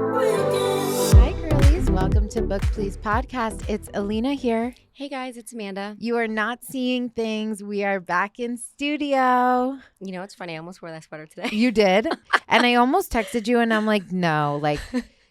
Hi, girlies. Welcome to Book Please Podcast. It's Alina here. Hey, guys. It's Amanda. You are not seeing things. We are back in studio. You know, it's funny. I almost wore that sweater today. You did? And I almost texted you and I'm like, no,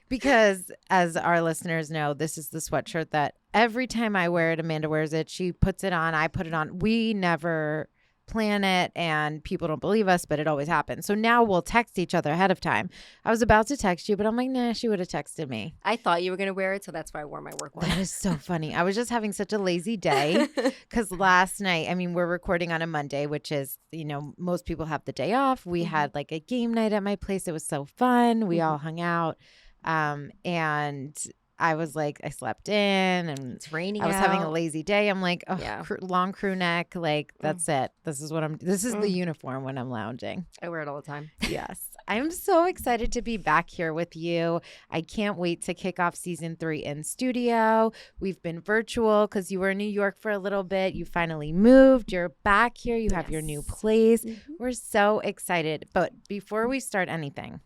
because as our listeners know, this is the sweatshirt that every time I wear it, Amanda wears it. She puts it on. I put it on. We never plan it and people don't believe us, but it always happens. So now we'll text each other ahead of time. I was about to text you, but I'm like, nah, she would have texted me. I thought you were going to wear it, so that's why I wore my work one. That is so funny. I was just having such a lazy day because last night, I mean, we're recording on a Monday, which is, you know, most people have the day off. We had like a game night at my place. It was so fun. We all hung out. And I was like, I slept in and It's raining I was out. having a lazy day. I'm like, oh, Yeah. long crew neck. Like, that's it. This is the uniform when I'm lounging. I wear it all the time. Yes. I'm so excited to be back here with you. I can't wait to kick off season 3 in studio. We've been virtual because you were in New York for a little bit. You finally moved. You're back here. You have your new place. We're so excited. But before we start anything,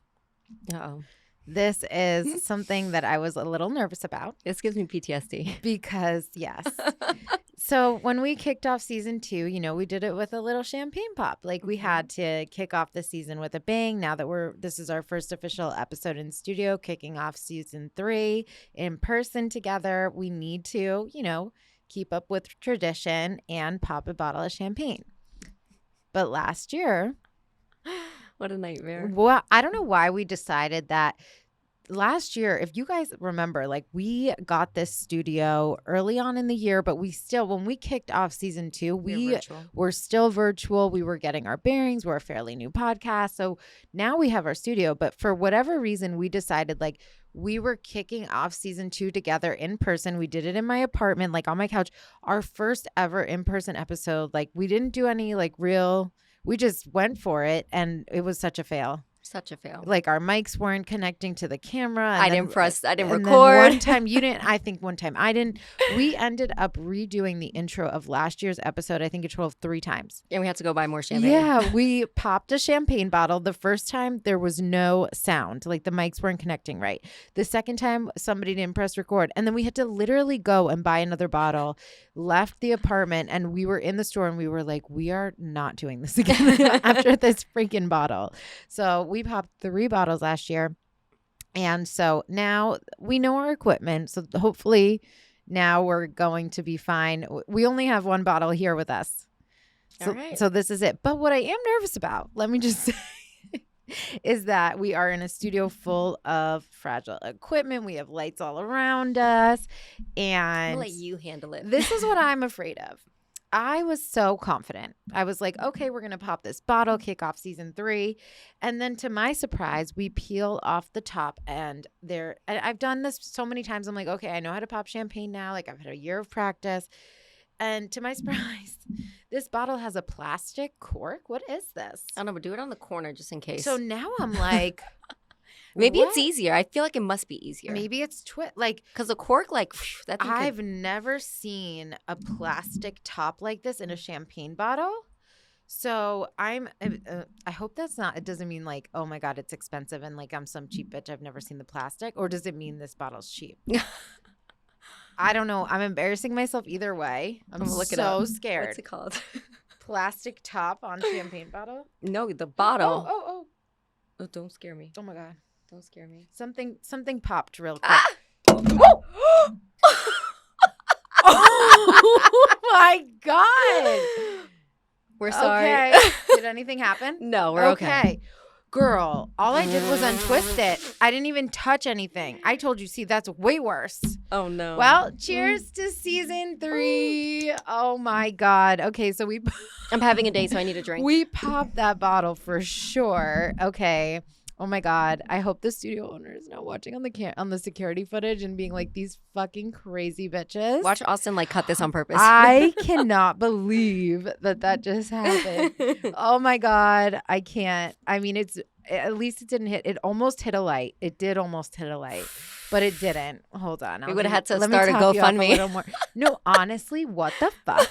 Uh-oh. this is something that I was a little nervous about. This gives me PTSD. Because, yes. So when we kicked off season 2, you know, we did it with a little champagne pop. Like we had to kick off the season with a bang. Now that this is our first official episode in studio, kicking off season 3 in person together, we need to, you know, keep up with tradition and pop a bottle of champagne. But last year, What a nightmare. well, I don't know why we decided that last year, if you guys remember, like we got this studio early on in the year, but we still, when we kicked off season 2, we were still virtual. We were getting our bearings. We're a fairly new podcast. So now we have our studio, but for whatever reason, we decided like we were kicking off season 2 together in person. We did it in my apartment, like on my couch, our first ever in-person episode. Like we didn't do any like we just went for it, and it was such a fail. Such a fail. Like our mics weren't connecting to the camera. I didn't and record. One time you didn't. I think one time I didn't. We ended up redoing the intro of last year's episode. I think it totaled 3 times. And we had to go buy more champagne. Yeah, we popped a champagne bottle. The first time there was no sound. Like the mics weren't connecting right. The second time somebody didn't press record. And then we had to literally go and buy another bottle, left the apartment, and we were in the store and we were like, we are not doing this again after this freaking bottle. So we popped 3 bottles last year. And so now we know our equipment. So hopefully now we're going to be fine. We only have 1 bottle here with us. So, All right. so this is it. But what I am nervous about, let me just say, is that we are in a studio full of fragile equipment. We have lights all around us. And I'll let you handle it. this is what I'm afraid of. I was so confident. I was like, okay, we're going to pop this bottle, kick off season 3. And then to my surprise, we peel off the top and I've done this so many times. I'm like, okay, I know how to pop champagne now. Like I've had a year of practice. And to my surprise, this bottle has a plastic cork. What is this? I don't know, but do it on the corner just in case. So now I'm like, maybe what? it's easier. I feel like it must be easier. Maybe it's like Because the cork, like, that thing I've never seen a plastic top like this in a champagne bottle. So I hope that's not, it doesn't mean like, oh my God, it's expensive and like I'm some cheap bitch. I've never seen the plastic. Or does it mean this bottle's cheap? I don't know. I'm embarrassing myself either way. I'm so scared. What's it called? Plastic top on champagne bottle? No, the bottle. Oh, Don't scare me. oh my God. Don't scare me. Something popped real quick. Ah! Oh my God. We're sorry. Okay. Did anything happen? No, we're okay. Girl, all I did was untwist it. I didn't even touch anything. I told you, see, that's way worse. Oh, no. Well, cheers to season 3. Oh, my God. Okay, so I'm having a day, so I need a drink. we popped that bottle for sure. Okay. Oh my God. I hope the studio owner is not watching on the security footage and being like, these fucking crazy bitches. Watch Austin like cut this on purpose. I cannot believe that just happened. Oh my God. I can't. I mean, at least it didn't hit. It almost hit a light. It did almost hit a light, but it didn't. Hold on. We would have had to let me start a top you off GoFundMe. little more. No, honestly, what the fuck?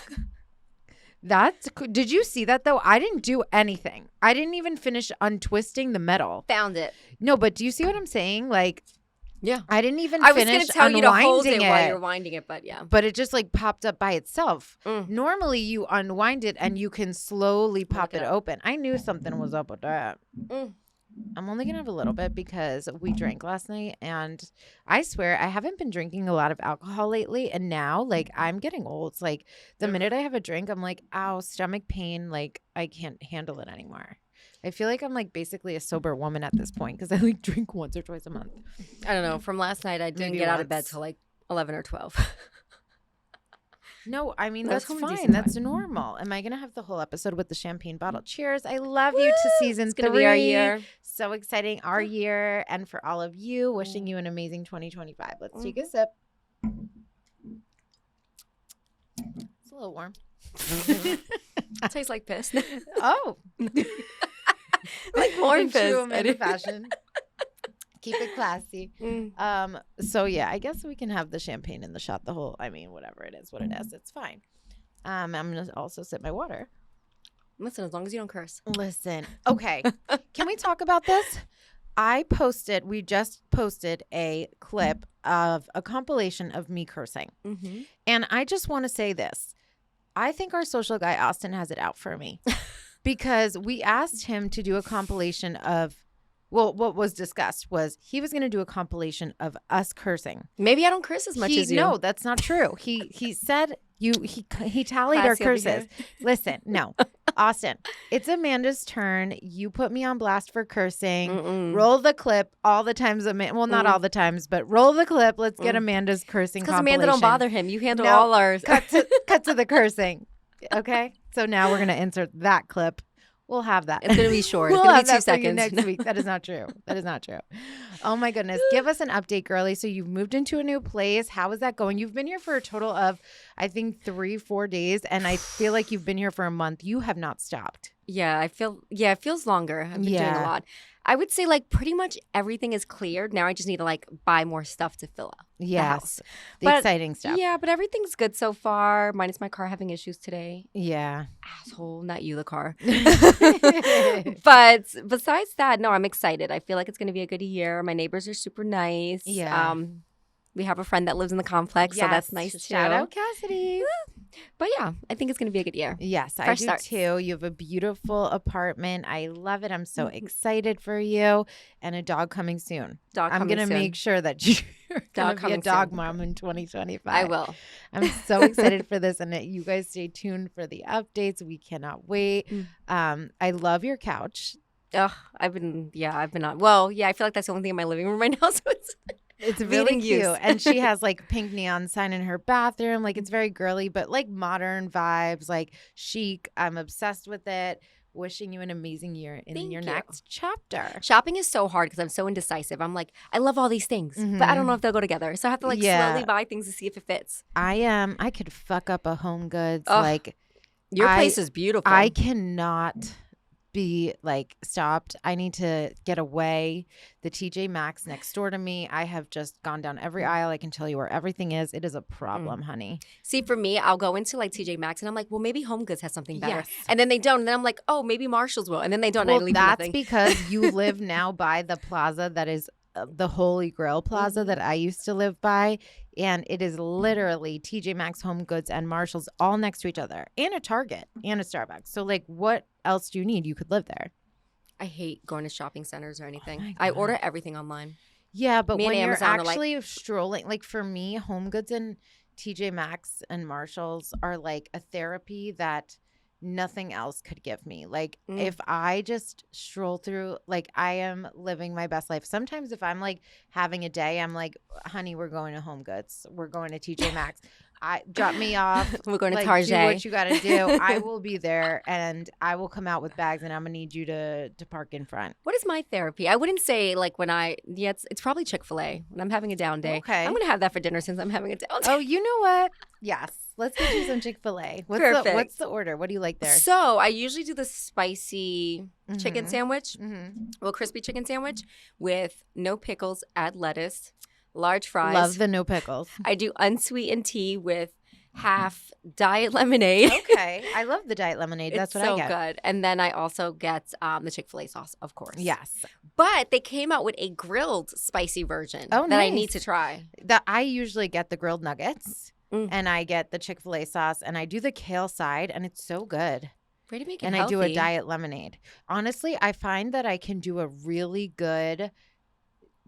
Did you see that though? I didn't do anything. I didn't even finish untwisting the metal. Found it. No, but do you see what I'm saying? Like, yeah, I didn't even I finish was going to tell you to hold it while you're it. winding it, but yeah. But it just like popped up by itself. Normally you unwind it and you can slowly pop it open. I knew something was up with that. I'm only going to have a little bit because we drank last night, and I swear I haven't been drinking a lot of alcohol lately, and now like I'm getting old. It's like the minute I have a drink, I'm like, ow, stomach pain, like I can't handle it anymore. I feel like I'm like basically a sober woman at this point because I like drink once or twice a month. I don't know. From last night, I didn't get out of bed till like 11 or 12. No, I mean, that's fine. That's normal. Am I going to have the whole episode with the champagne bottle? Cheers. I love you to season 3. It's going to be our year. So exciting. Our year. And for all of you, wishing you an amazing 2025. Let's take a sip. It's a little warm. It tastes like piss. Oh. Like more piss. True Amanda fashion. Keep it classy. So yeah, I guess we can have the champagne and the shot, the whole, I mean, whatever it is, what it is, it's fine. I'm going to also sip my water. Listen, as long as you don't curse. Listen. Okay. Can we talk about this? We just posted a clip of a compilation of me cursing. And I just want to say this. I think our social guy, Austin, has it out for me. Because we asked him to do a compilation of, well, what was discussed was he was going to do a compilation of us cursing. Maybe I don't curse as much as you. No, that's not true. He said he tallied our curses. Listen, no. Austin, it's Amanda's turn. You put me on blast for cursing. Roll the clip all the times. Well, not all the times, but roll the clip. Let's get Amanda's cursing compilation. Because Amanda don't bother him. You handle all ours. Cut to the cursing. Okay? So now we're going to insert that clip. We'll have that. It's going to be short. We'll it's going have to be 2 seconds. Next week. That is not true. That is not true. Oh, my goodness. Give us an update, girly. So you've moved into a new place. How is that going? You've been here for a total of, I think, 3-4 days. And I feel like you've been here for a month. You have not stopped. Yeah, it feels longer. I've been doing a lot. I would say like pretty much everything is cleared. Now I just need to like buy more stuff to fill out the house. The exciting stuff. Yeah, but everything's good so far. Minus my car having issues today. Yeah. Asshole, not you, the car. But besides that, no, I'm excited. I feel like it's going to be a good year. My neighbors are super nice. Yeah. We have a friend that lives in the complex, so that's nice too. Shout out Cassidy. But yeah, I think it's going to be a good year. Yes, I do too. You have a beautiful apartment. I love it. I'm so excited for you. And a dog coming soon. I'm going to make sure that you're going to be a dog mom in 2025. I will. I'm so excited for this. And you guys stay tuned for the updates. We cannot wait. I love your couch. I've been on. Well, yeah, I feel like that's the only thing in my living room right now. So it's really cute. And she has like pink neon sign in her bathroom. Like it's very girly, but like modern vibes, like chic. I'm obsessed with it. Wishing you an amazing year in your next chapter. Shopping is so hard because I'm so indecisive. I'm like, I love all these things, but I don't know if they'll go together. So I have to like slowly buy things to see if it fits. I could fuck up a Home Goods. Your place is beautiful. I cannot be like stopped. I need to get away. The TJ Maxx next door to me, I have just gone down every aisle. I can tell you where everything is. It is a problem, honey. See, for me, I'll go into like TJ Maxx and I'm like, well, maybe Home Goods has something better. Yes. And then they don't. And then I'm like, oh, maybe Marshall's will. And then they don't. Well, and I leave that's nothing. because you live now by the plaza that is the Holy Grail Plaza that I used to live by. And it is literally TJ Maxx, Home Goods, and Marshall's all next to each other, and a Target and a Starbucks. So like, what else do you need? You could live there. I hate going to shopping centers or anything. I order everything online. Yeah, but when you're actually strolling, like for me, Home Goods and TJ Maxx and Marshall's are like a therapy that nothing else could give me. Like if I just stroll through, like I am living my best life. Sometimes if I'm like having a day, I'm like, honey, we're going to Home Goods. We're going to TJ Maxx. Drop me off. We're going to Target. Do what you got to do. I will be there and I will come out with bags and I'm going to need you to park in front. What is my therapy? I wouldn't say like it's probably Chick-fil-A when I'm having a down day. Okay. I'm going to have that for dinner since I'm having a down day. Oh, you know what? Yes. Let's get you some Chick-fil-A. Perfect. What's the order? What do you like there? So I usually do the spicy chicken sandwich, well, crispy chicken sandwich with no pickles, add lettuce, large fries. Love the no pickles. I do unsweetened tea with half diet lemonade. Okay. I love the diet lemonade. That's what I get. It's so good. And then I also get the Chick-fil-A sauce, of course. Yes. But they came out with a grilled spicy version that I need to try. I usually get the grilled nuggets and I get the Chick-fil-A sauce and I do the kale side and it's so good. Way to make it and healthy. I do a diet lemonade. Honestly, I find that I can do a really good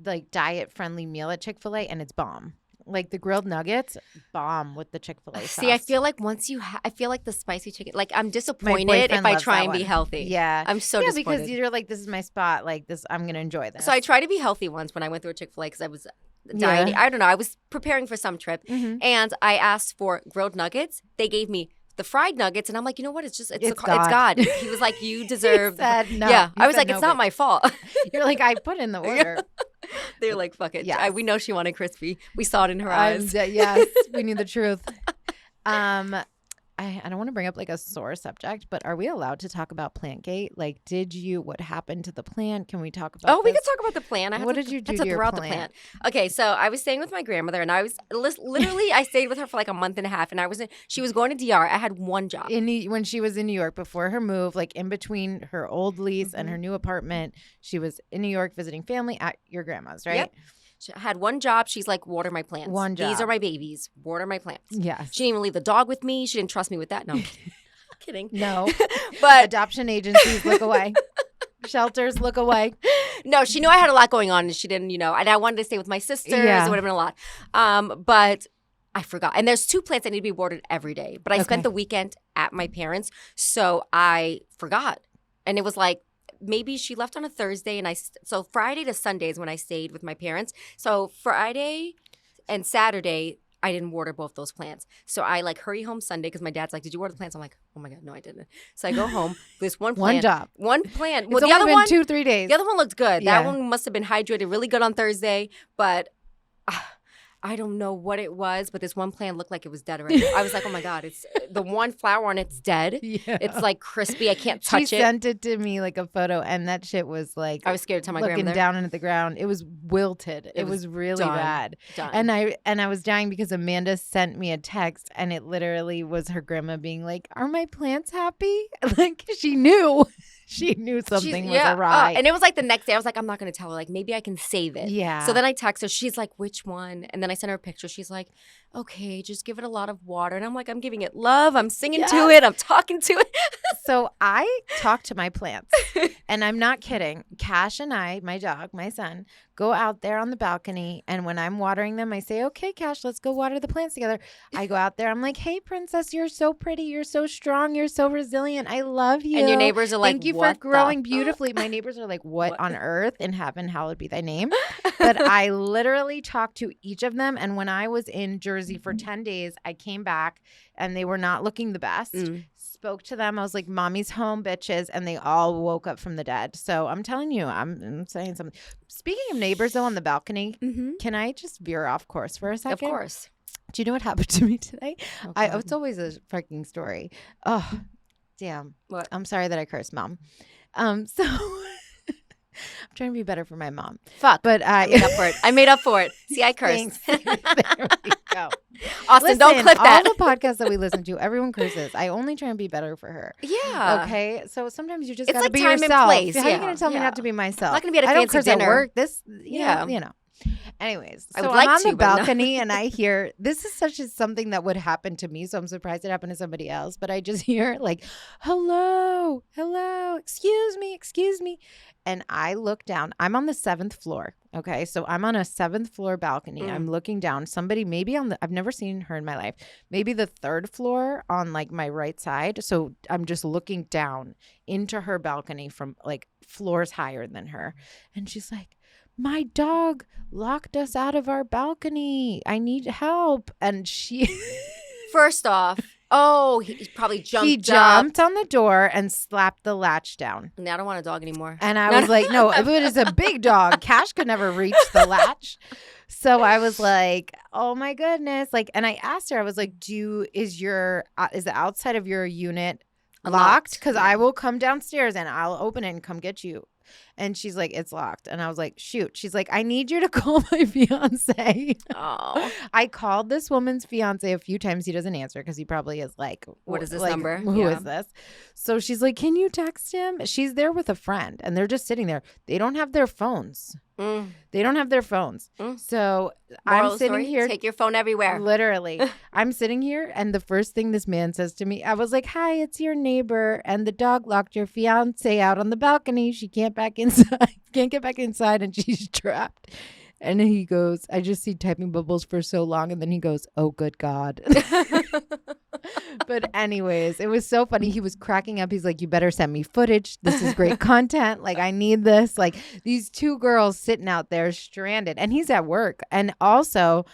like diet-friendly meal at Chick-fil-A and it's bomb. Like the grilled nuggets, bomb with the Chick-fil-A sauce. See, I feel like once you I feel like the spicy chicken, like I'm disappointed if I try and be healthy. Yeah. I'm so disappointed. Because you're like, this is my spot. Like this, I'm going to enjoy this. So I tried to be healthy once when I went through a Chick-fil-A because I was dieting. I don't know. I was preparing for some trip and I asked for grilled nuggets. They gave me the fried nuggets and I'm like, you know what? It's God. He was like, you deserve. He said no. Yeah. I was like, it's not my fault. You're like, I put in the order. They're like, fuck it. Yes. We know she wanted crispy. We saw it in her eyes. Yes, we knew the truth. I don't want to bring up like a sore subject, but are we allowed to talk about PlantGate? Like, what happened to the plant? Can we talk about we could talk about the plant. What did you do to your throughout plant? The plant? Okay, so I was staying with my grandmother, and I was literally I stayed with her for like a month and a half, and she was going to DR. I had one job. When she was in New York before her move, like in between her old lease and her new apartment, she was in New York visiting family at your grandma's, right? Yep. She had one job. She's like, water my plants. One job. These are my babies. Water my plants. Yes. She didn't even leave the dog with me. She didn't trust me with that. No, I'm kidding. No. But adoption agencies, look away. Shelters, look away. No, she knew I had a lot going on, and she didn't, and I wanted to stay with my sisters. It would have been a lot. But I forgot. And there's 2 plants that need to be watered every day. But I spent the weekend at my parents', so I forgot. And it was like, maybe she left on a Thursday, and so Friday to Sunday is when I stayed with my parents. So Friday and Saturday, I didn't water both those plants. So I like hurry home Sunday because my dad's like, "Did you water the plants?" I'm like, "Oh my God, no, I didn't." So I go home. There's one plant. One plant. Well, the other one 2-3 days. The other one looked good. That one must have been hydrated really good on Thursday, but. I don't know what it was, but this one plant looked like it was dead already. I was like, oh my God, it's the one flower on it's dead. Yeah. It's like crispy. I can't touch it. She sent it to me like a photo, and that shit was like I was scared to tell my looking grandmother. Down into the ground. It was wilted. It was really bad. Done. And I was dying because Amanda sent me a text, and it literally was her grandma being like, "Are my plants happy?" Like she knew. She knew something was awry. And it was like the next day. I was like, I'm not going to tell her. Like, maybe I can save it. Yeah. So then I text her. She's like, which one? And then I sent her a picture. She's like, okay, just give it a lot of water. And I'm like, I'm giving it love. I'm singing to it. I'm talking to it. So I talk to my plants. And I'm not kidding. Cash and I, my dog, my son, go out there on the balcony. And when I'm watering them, I say, okay, Cash, let's go water the plants together. I go out there. I'm like, hey, princess, you're so pretty. You're so strong. You're so resilient. I love you. And your neighbors are like, thank you for growing beautifully. My neighbors are like, what on earth in heaven? Hallowed be thy name. But I literally talked to each of them. And when I was in Jersey for 10 days, I came back and they were not looking the best. Spoke to them. I was like, mommy's home, bitches. And they all woke up from the dead. So I'm telling you, I'm saying something. Speaking of neighbors, though, on the balcony, can I just veer off course for a second? Of course. Do you know what happened to me today? It's always a freaking story. Oh, damn. What? I'm sorry that I cursed, Mom. So I'm trying to be better for my mom. Fuck. But I made up for it. I made up for it. See, I cursed. There we go. Austin, don't clip that. All the podcasts that we listen to, everyone curses. I only try and be better for her. Yeah. Okay. So sometimes you just it's gotta like be time yourself. And place. How are you gonna tell me not to be myself? I'm not gonna be at a fancy dinner. I don't curse at work. You know. Anyways, so I'm on the balcony and I hear, this is something that would happen to me, so I'm surprised it happened to somebody else, but I just hear like, hello, excuse me. And I look down. I'm on the 7th floor, okay? So I'm on a 7th floor balcony. I'm looking down. Somebody maybe I've never seen her in my life, maybe the 3rd floor on like my right side. So I'm just looking down into her balcony from like floors higher than her. And she's like, my dog locked us out of our balcony. I need help. And she... First off, he probably jumped He jumped on the door and slapped the latch down. I don't want a dog anymore. And I was like, no, if it is a big dog, Cash could never reach the latch. So I was like, oh my goodness. Like, and I asked her, I was like, is the outside of your unit locked? Because I will come downstairs and I'll open it and come get you. And she's like, it's locked. And I was like, shoot. She's like, I need you to call my fiance. Oh. I called this woman's fiance a few times. He doesn't answer because he probably is like, what is this number? Who is this? So she's like, can you text him? She's there with a friend and they're just sitting there. They don't have their phones. They don't have their phones. So I'm sitting here. Take your phone everywhere. Literally. I'm sitting here and the first thing this man says to me, I was like, hi, it's your neighbor. And the dog locked your fiance out on the balcony. She can't get back inside and she's trapped. And he goes, I just see typing bubbles for so long. And then he goes, oh, good God. But anyways, it was so funny. He was cracking up. He's like, you better send me footage. This is great content. Like, I need this. Like, these two girls sitting out there stranded. And he's at work. And also,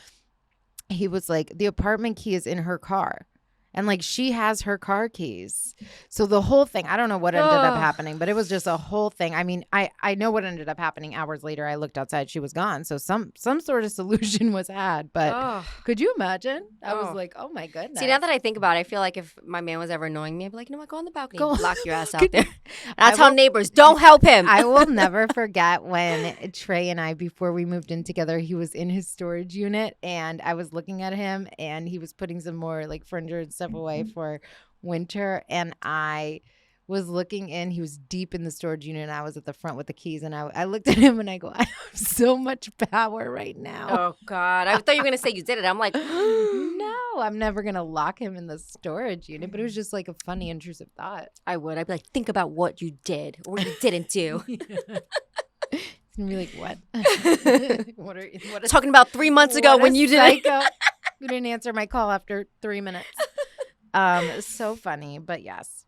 he was like, the apartment key is in her car. And like she has her car keys. So the whole thing, I don't know what ended up happening, but it was just a whole thing. I mean, I know what ended up happening. Hours later, I looked outside. She was gone. So some sort of solution was had. But could you imagine? I was like, oh my goodness. See, now that I think about it, I feel like if my man was ever annoying me, I'd be like, you know what, go on the balcony. Lock your ass out there. And I'll tell neighbors, don't help him. I will never forget when Trey and I, before we moved in together, he was in his storage unit and I was looking at him and he was putting some more like furniture and stuff away for winter, and I was looking in. He was deep in the storage unit and I was at the front with the keys, and I looked at him and I go, I have so much power right now. Oh God, I thought you were gonna say you did it. I'm like, no, I'm never gonna lock him in the storage unit. But it was just like a funny intrusive thought. I'd be like, think about what you did or what you didn't do. He's gonna be like, what? what talking about 3 months ago when you did it. You didn't answer my call after 3 minutes. So funny, but yes.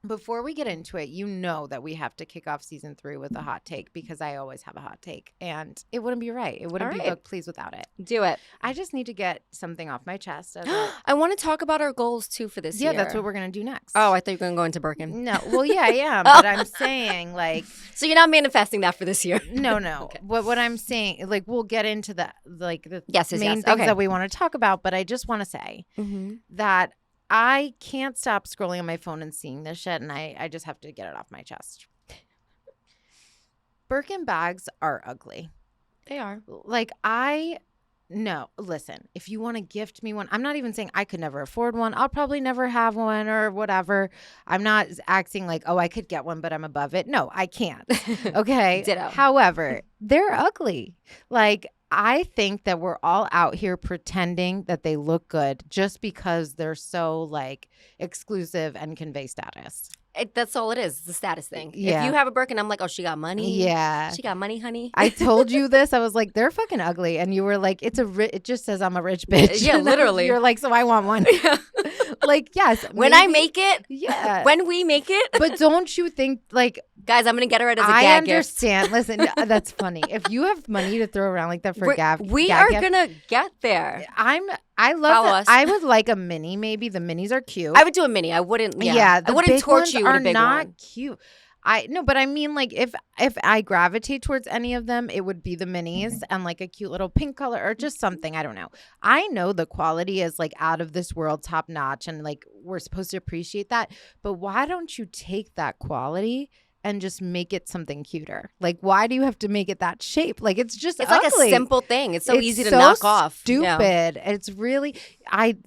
Before we get into it, you know that we have to kick off season 3 with a hot take because I always have a hot take and it wouldn't be right. It wouldn't be book please without it. Do it. I just need to get something off my chest. I want to talk about our goals too for this year. Yeah, that's what we're going to do next. Oh, I thought you were going to go into Birkin. No. Well, yeah, I am. But I'm saying like. So you're not manifesting that for this year? No. Okay. What I'm saying, like we'll get into the main things that we want to talk about. But I just want to say that I can't stop scrolling on my phone and seeing this shit, and I just have to get it off my chest. Birkin bags are ugly. They are. Like, listen, if you want to gift me one, I'm not even saying I could never afford one. I'll probably never have one or whatever. I'm not acting like, oh, I could get one, but I'm above it. No, I can't. Okay? Ditto. However, they're ugly. Like, I think that we're all out here pretending that they look good just because they're so like exclusive and convey status. That's all it is. It's a status thing. Yeah. If you have a Birkin, I'm like, oh, she got money. Yeah. She got money, honey. I told you this. I was like, they're fucking ugly. And you were like, it just says I'm a rich bitch. Yeah, literally. You're like, so I want one. Like, yes. When I make it. Yeah. When we make it. But don't you think like. Guys, I'm going to get her it as a gag I understand. gift. Listen, that's funny. If you have money to throw around like that for we are going to get there. I love that. I would like a mini. Maybe the minis are cute. I would do a mini. I wouldn't. Yeah, I wouldn't torch you with a big one. Not cute. But I mean, like if I gravitate towards any of them, it would be the minis and like a cute little pink color or just something. I don't know. I know the quality is like out of this world, top notch, and like we're supposed to appreciate that. But why don't you take that quality and just make it something cuter? Like, why do you have to make it that shape? Like, it's ugly. Like a simple thing. It's so easy to knock off. Stupid. Yeah. It's really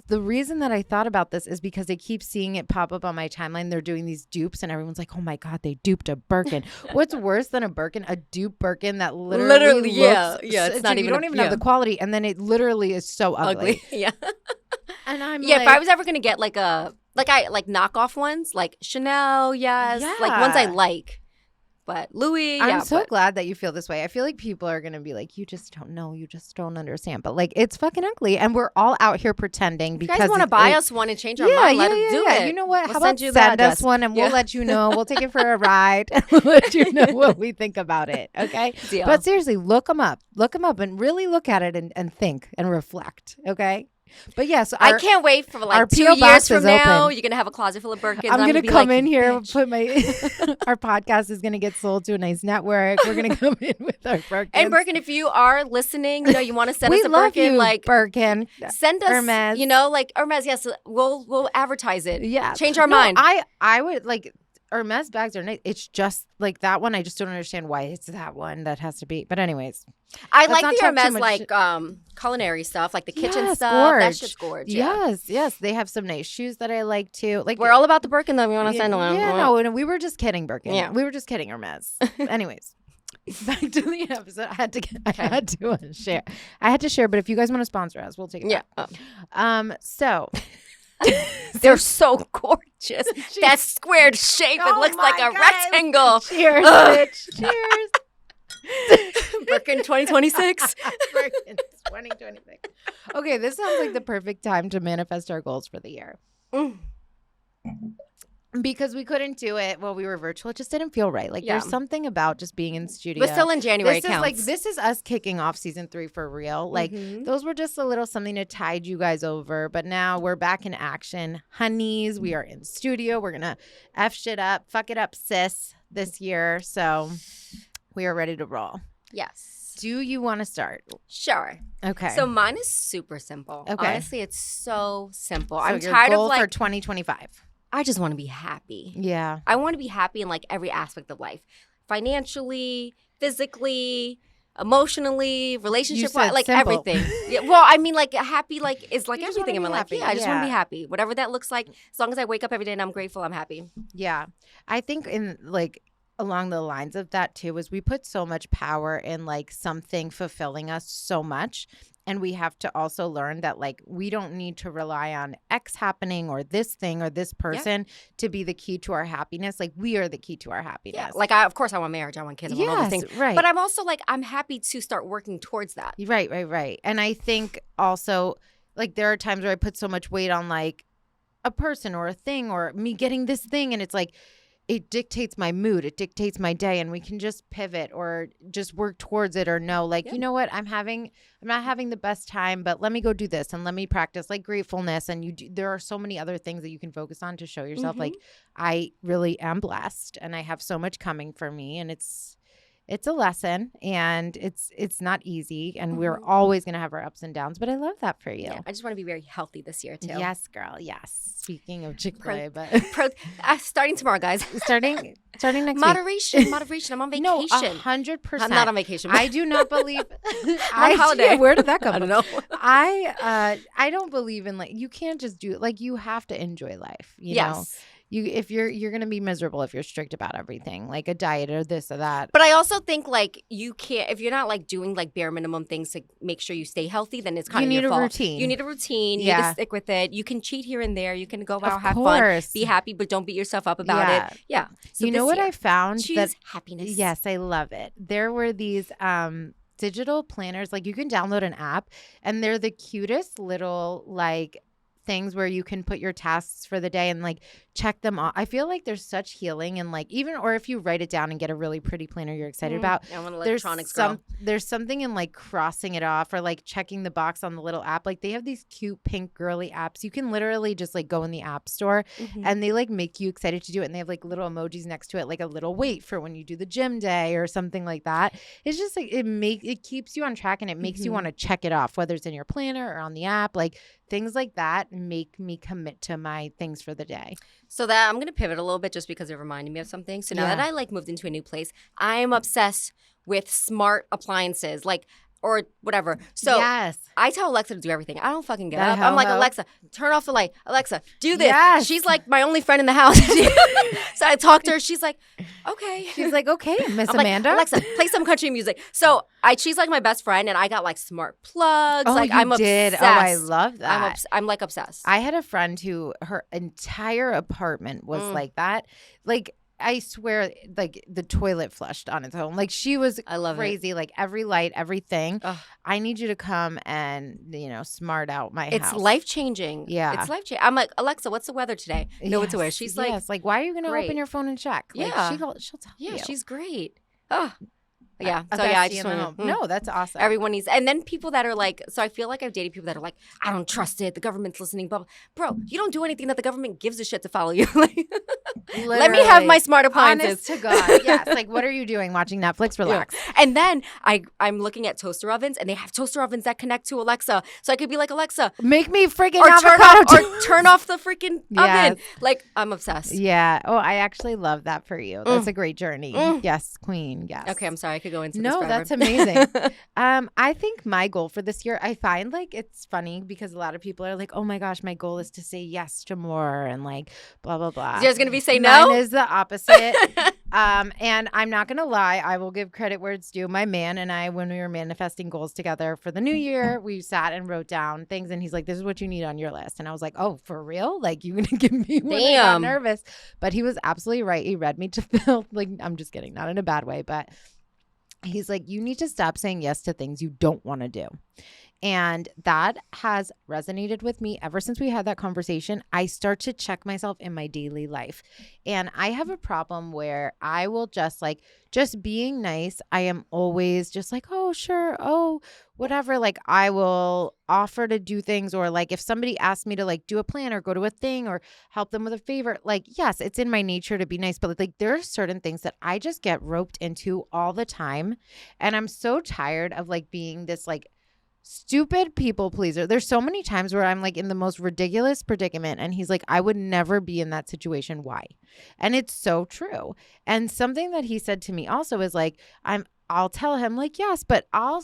the reason that I thought about this is because I keep seeing it pop up on my timeline. They're doing these dupes and everyone's like, oh my God, they duped a Birkin. What's worse than a Birkin? A dupe Birkin that literally looks, it's not even, you don't even have the quality, and then it literally is so ugly. Yeah. And I'm if I was ever gonna get like a knockoff ones, like Chanel, yes, like ones I like. But Louis, I'm so glad that you feel this way. I feel like people are going to be like, you just don't know. You just don't understand. But like, it's fucking ugly. And we're all out here pretending because. If you guys want to buy us one and change our mind, let us do it. You know what? How about send us one and we'll let you know. We'll take it for a ride and we'll let you know what we think about it. Okay? Deal. But seriously, look them up. Look them up and really look at it and think and reflect. Okay? But yes, I can't wait for like 2 years from now. You're gonna have a closet full of Birkins. I'm gonna come in here, put my our podcast is gonna get sold to a nice network. We're gonna come in with our Birkins. And Birkin, if you are listening, you want to send us a Birkin, like Birkin, send us Hermes. Like Hermes. Yes, we'll advertise it. Yeah, change our mind. I would like. Hermes bags are nice. It's just like that one. I just don't understand why it's that one that has to be. But anyways, I like the Hermes like culinary stuff, like the kitchen stuff. Gorge. That shit's gorgeous. Yes. They have some nice shoes that I like too. Like we're all about the Birkin though. We want to send them. Yeah, no, and we were just kidding, Birkin. Yeah, we were just kidding, Hermes. Anyways. Back to the episode. I had to share. I had to share, but if you guys want to sponsor us, we'll take it. Yeah. So they're so gorgeous. That squared shape, it looks like a rectangle. Cheers, bitch. Cheers. Birkin 2026. Birkin 2026. Okay, this sounds like the perfect time to manifest our goals for the year. Because we couldn't do it while we were virtual. It just didn't feel right. Like there's something about just being in studio. But still in January counts. This is us kicking off season 3 for real. Like those were just a little something to tide you guys over. But now we're back in action. Honeys, we are in studio. We're going to F shit up. Fuck it up, sis, this year. So we are ready to roll. Yes. Do you want to start? Sure. Okay. So mine is super simple. Okay. Honestly, it's so simple. So I'm tired of for 2025. I just want to be happy. Yeah. I want to be happy in like every aspect of life. Financially, physically, emotionally, relationship, like simple. Everything. Yeah, well, I mean like happy like is like everything in my life. Yeah, I just want to be happy. Whatever that looks like. As long as I wake up every day and I'm grateful, I'm happy. Yeah. I think in like along the lines of that too is we put so much power in like something fulfilling us so much. And we have to also learn that, like, we don't need to rely on X happening or this thing or this person to be the key to our happiness. Like, we are the key to our happiness. Yeah. Like, of course, I want marriage. I want kids. I want all those things. Right. But I'm also, like, I'm happy to start working towards that. Right. And I think also, like, there are times where I put so much weight on, like, a person or a thing or me getting this thing. And it's like, it dictates my mood. It dictates my day. And we can just pivot or just work towards it or know, like, you know what? I'm not having the best time, but let me go do this and let me practice like gratefulness. And there are so many other things that you can focus on to show yourself like, I really am blessed and I have so much coming for me. And it's a lesson and it's not easy and we're always going to have our ups and downs, but I love that for you. Yeah, I just want to be very healthy this year too. Yes, girl. Yes. Speaking of Chick-fil-A, but starting tomorrow, guys. starting next Moderation. week. Moderation. I'm on vacation. No, 100%. I'm not on vacation. I do not believe. On holiday. Where did that come from? I don't know. I don't believe in like you can't just do like you have to enjoy life. You know. If you're gonna be miserable if you're strict about everything, like a diet or this or that. But I also think like you can't if you're not like doing like bare minimum things to make sure you stay healthy, then it's kind of your fault. You need a routine. You need to stick with it. You can cheat here and there. You can go out, have fun, be happy, but don't beat yourself up about it. Yeah. So you know what I found? Choose happiness. Yes, I love it. There were these digital planners, like you can download an app, and they're the cutest little like things where you can put your tasks for the day and like check them off. I feel like there's such healing and like even or if you write it down and get a really pretty planner you're excited about. I'm an electronics girl. There's something in like crossing it off or like checking the box on the little app. Like they have these cute pink girly apps. You can literally just like go in the app store and they like make you excited to do it. And they have like little emojis next to it, like a little wait for when you do the gym day or something like that. It's just like it keeps you on track and it makes you want to check it off, whether it's in your planner or on the app. Like things like that make me commit to my things for the day. So that I'm going to pivot a little bit just because it reminded me of something. So now that I like moved into a new place, I'm obsessed with smart appliances, like or whatever. So I tell Alexa to do everything. I don't fucking get up. I'm like, Alexa, turn off the light. Alexa, do this. Yes. She's like my only friend in the house. So I talk to her. She's like, okay. She's like, okay, Miss Amanda. Like, Alexa, play some country music. So she's like my best friend, and I got like smart plugs. Oh, like I'm obsessed. Oh, I love that. I'm like obsessed. I had a friend who her entire apartment was like that. Like I swear, like the toilet flushed on its own. Like she was crazy. Like every light, everything. Ugh. I need you to come and smart out my house. It's life changing. Yeah, it's life changing. I'm like, Alexa, what's the weather today? Know what to wear. She's like, why are you going to open your phone and check? Like, she'll tell you. Yeah, she's great. Oh. Yeah. A So yeah, I bestie just in the want home. No, that's awesome. Everyone needs, and then people that are like, so I feel like I've dated people that are like, I don't trust it. The government's listening, blah, blah. Bro, you don't do anything that the government gives a shit to follow you. Let me have my smart appliances. Honest to God. Yes. Like, what are you doing? Watching Netflix? Relax. Yeah. And then I'm looking at toaster ovens, and they have toaster ovens that connect to Alexa. So I could be like, Alexa, make me freaking or avocado turn off the freaking oven. Like, I'm obsessed. Yeah. Oh, I actually love that for you. That's a great journey. Yes, queen. Yes. Okay, I'm sorry. I could go into this No, forever. that's amazing. I think my goal for this year, I find like it's funny because a lot of people are like, oh my gosh, my goal is to say yes to more and like blah, blah, blah. Yours going to be say no? Mine is the opposite. And I'm not going to lie. I will give credit where it's due. My man and I, when we were manifesting goals together for the new year, we sat and wrote down things. And he's like, this is what you need on your list. And I was like, oh, for real? Like, you going to give me one? I got nervous. But he was absolutely right. He read me to filth. Like, I'm just kidding. Not in a bad way. But he's like, you need to stop saying yes to things you don't want to do. And that has resonated with me ever since we had that conversation. I start to check myself in my daily life. And I have a problem where I will just being nice. I am always just like, oh, sure. Oh, whatever. Like I will offer to do things, or like if somebody asks me to like do a plan or go to a thing or help them with a favor, like, yes, it's in my nature to be nice. But like there are certain things that I just get roped into all the time. And I'm so tired of like being this like stupid people pleaser. There's so many times where I'm like in the most ridiculous predicament and he's like, I would never be in that situation. Why? And it's so true. And something that he said to me also is like, I'll tell him like, yes, but I'll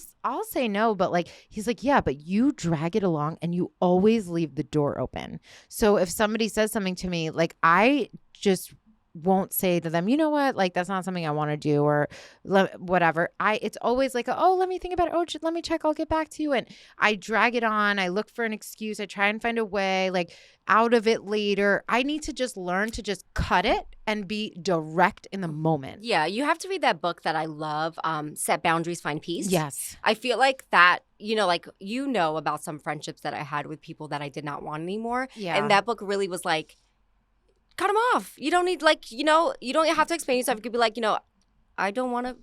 say no. But like, he's like, yeah, but you drag it along and you always leave the door open. So if somebody says something to me, like I just won't say to them, you know what, like that's not something I want to do or whatever. It's always like, oh, let me think about it. Oh, let me check. I'll get back to you. And I drag it on. I look for an excuse. I try and find a way like out of it later. I need to just learn to just cut it and be direct in the moment. Yeah. You have to read that book that I love, Set Boundaries, Find Peace. Yes. I feel like that, like, about some friendships that I had with people that I did not want anymore. Yeah. And that book really was like, cut them off. You don't need you don't have to explain yourself. You could be like, I don't want to.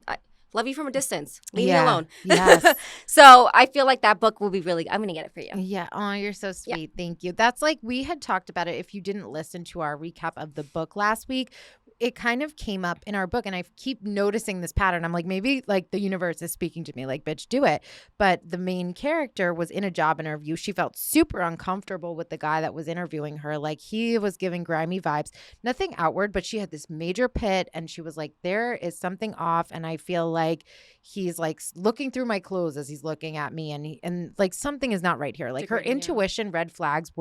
I love you from a distance. Leave me alone. Yes. So I feel like that book will be really. I'm gonna get it for you. Yeah. Oh, you're so sweet. Yeah. Thank you. That's like we had talked about it. If you didn't listen to our recap of the book last week, it kind of came up in our book, and I keep noticing this pattern. I'm like, maybe like the universe is speaking to me, like, bitch, do it. But the main character was in a job interview. She felt super uncomfortable with the guy that was interviewing her. Like he was giving grimy vibes, nothing outward, but she had this major pit, and she was like, there is something off, and I feel like he's like looking through my clothes as he's looking at me, and like something is not right here. Like her intuition, red flags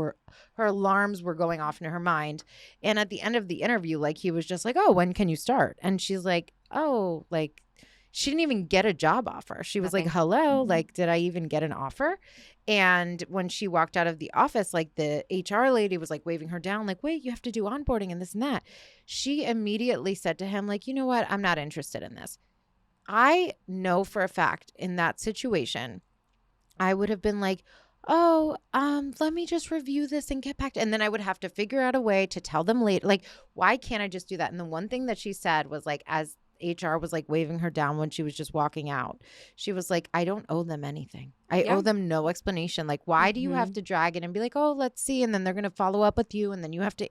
her alarms were going off in her mind. And at the end of the interview, like he was just like, oh, when can you start? And she's like, oh, like she didn't even get a job offer. She was like, hello, like, did I even get an offer? And when she walked out of the office, like the HR lady was like waving her down, like, wait, you have to do onboarding and this and that. She immediately said to him, like, you know what? I'm not interested in this. I know for a fact in that situation, I would have been like, oh, let me just review this and get back to, and then I would have to figure out a way to tell them later. Like, why can't I just do that? And the one thing that she said was like, as HR was like waving her down when she was just walking out, she was like, I don't owe them anything. I owe them no explanation. Like, why do you have to drag it and be like, oh, let's see. And then they're going to follow up with you. And then you have to,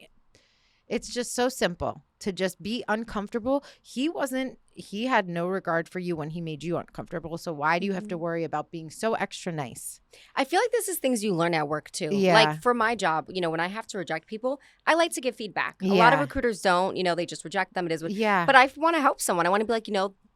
it's just so simple to just be uncomfortable. He had no regard for you when he made you uncomfortable. So why do you have to worry about being so extra nice? I feel like this is things you learn at work too. Yeah. Like for my job, when I have to reject people, I like to give feedback. A lot of recruiters don't, they just reject them. It is what, but I want to help someone. I want to be like,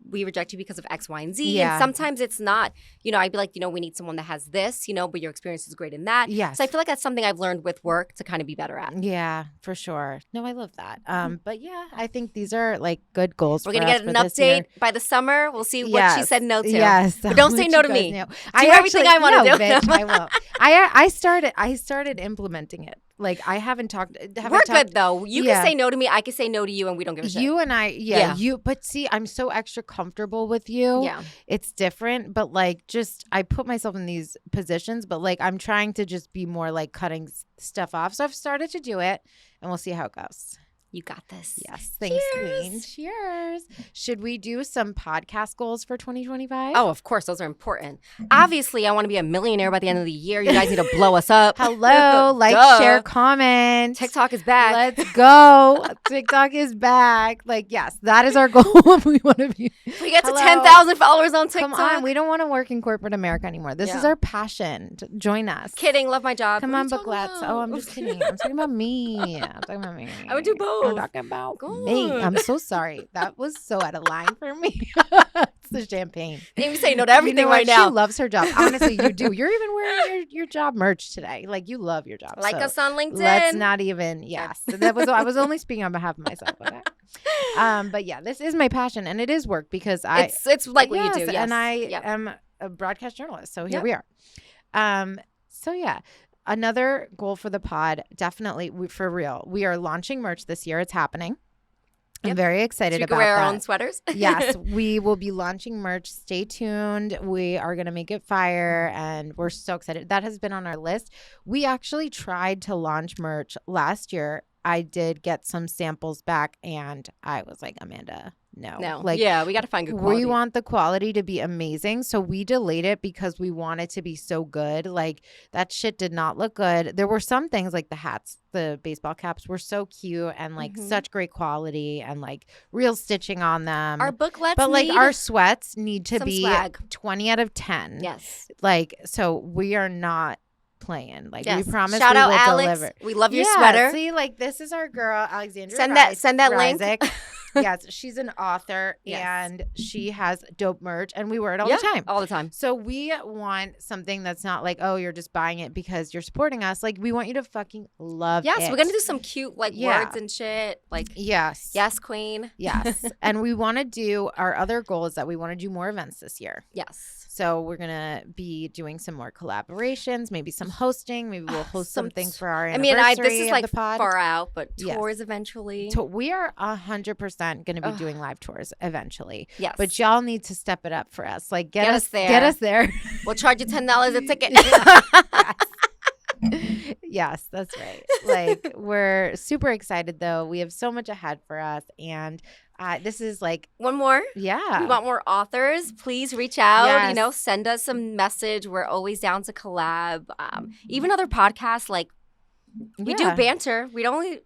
we reject you because of X, Y, and Z. Yeah. And sometimes it's not, I'd be like, we need someone that has this, but your experience is great in that. Yes. So I feel like that's something I've learned with work to kind of be better at. Yeah, for sure. No, I love that. But yeah, I think these are like good goals. We're going to get an update by the summer. We'll see what she said no to. Yes. But don't say no to me. Do everything I want to do. Bitch, I will. I started implementing it. Like I haven't talked. We're good though. You can say no to me. I can say no to you, and we don't give a shit. You and I, you. But see, I'm so extra comfortable with you. Yeah, it's different. But like, I put myself in these positions. But like, I'm trying to just be more like cutting stuff off. So I've started to do it, and we'll see how it goes. You got this. Yes. Thanks, Queen. Cheers. Should we do some podcast goals for 2025? Oh, of course. Those are important. Obviously, I want to be a millionaire by the end of the year. You guys need to blow us up. Hello. Like, share, comment. TikTok is back. Let's go. TikTok is back. Like, yes, that is our goal. We want to be. We get to 10,000 followers on TikTok. Come on. We don't want to work in corporate America anymore. This is our passion. Join us. Kidding. Love my job. Come on, booklets. Oh, I'm just kidding. I'm talking about me. I would do both. I'm talking about me. I'm so sorry. That was so out of line for me. It's the champagne. You say no to everything right now. She loves her job. Honestly, you do. You're even wearing your job merch today. Like, you love your job. Like us on LinkedIn. Let's not even. Yes, I was only speaking on behalf of myself. Okay. But yeah, this is my passion, and it is work because it's like what you do. Yes. And I am a broadcast journalist. So here we are. So yeah. Another goal for the pod, definitely for real. We are launching merch this year. It's happening. I'm very excited about that. We can wear our own sweaters. Yes, we will be launching merch. Stay tuned. We are going to make it fire, and we're so excited. That has been on our list. We actually tried to launch merch last year. I did get some samples back, and I was like, Amanda, no. Like, yeah, we got to find good quality. We want the quality to be amazing, so we delayed it because we want it to be so good. Like, that shit did not look good. There were some things like the hats, the baseball caps were so cute and like such great quality and like real stitching on them. Our booklets, but like our sweats need to be swag. 20 out of 10. Yes, like so we are not playing. Like we promise. Shout we out will Alex. Deliver. We love your sweater. See, like this is our girl, Alexandra. Send that link. Yes, she's an author and she has dope merch, and we wear it all the time. All the time. So we want something that's not like, oh, you're just buying it because you're supporting us. Like, we want you to fucking love it. Yes, we're gonna do some cute like words and shit. Like yes, queen. Yes, and we want to do our other goal is that we want to do more events this year. Yes. So we're going to be doing some more collaborations, maybe some hosting. Maybe we'll host something for our anniversary. This is like far out, but tours eventually. We are 100% going to be doing live tours eventually. Yes. But y'all need to step it up for us. Like, get us there. Get us there. We'll charge you $10 a ticket. Yes, that's right. Like, we're super excited, though. We have so much ahead for us. And this is like one more. Yeah. We want more authors. Please reach out. Yes. Send us a message. We're always down to collab. Even other podcasts, like we do banter. We don't only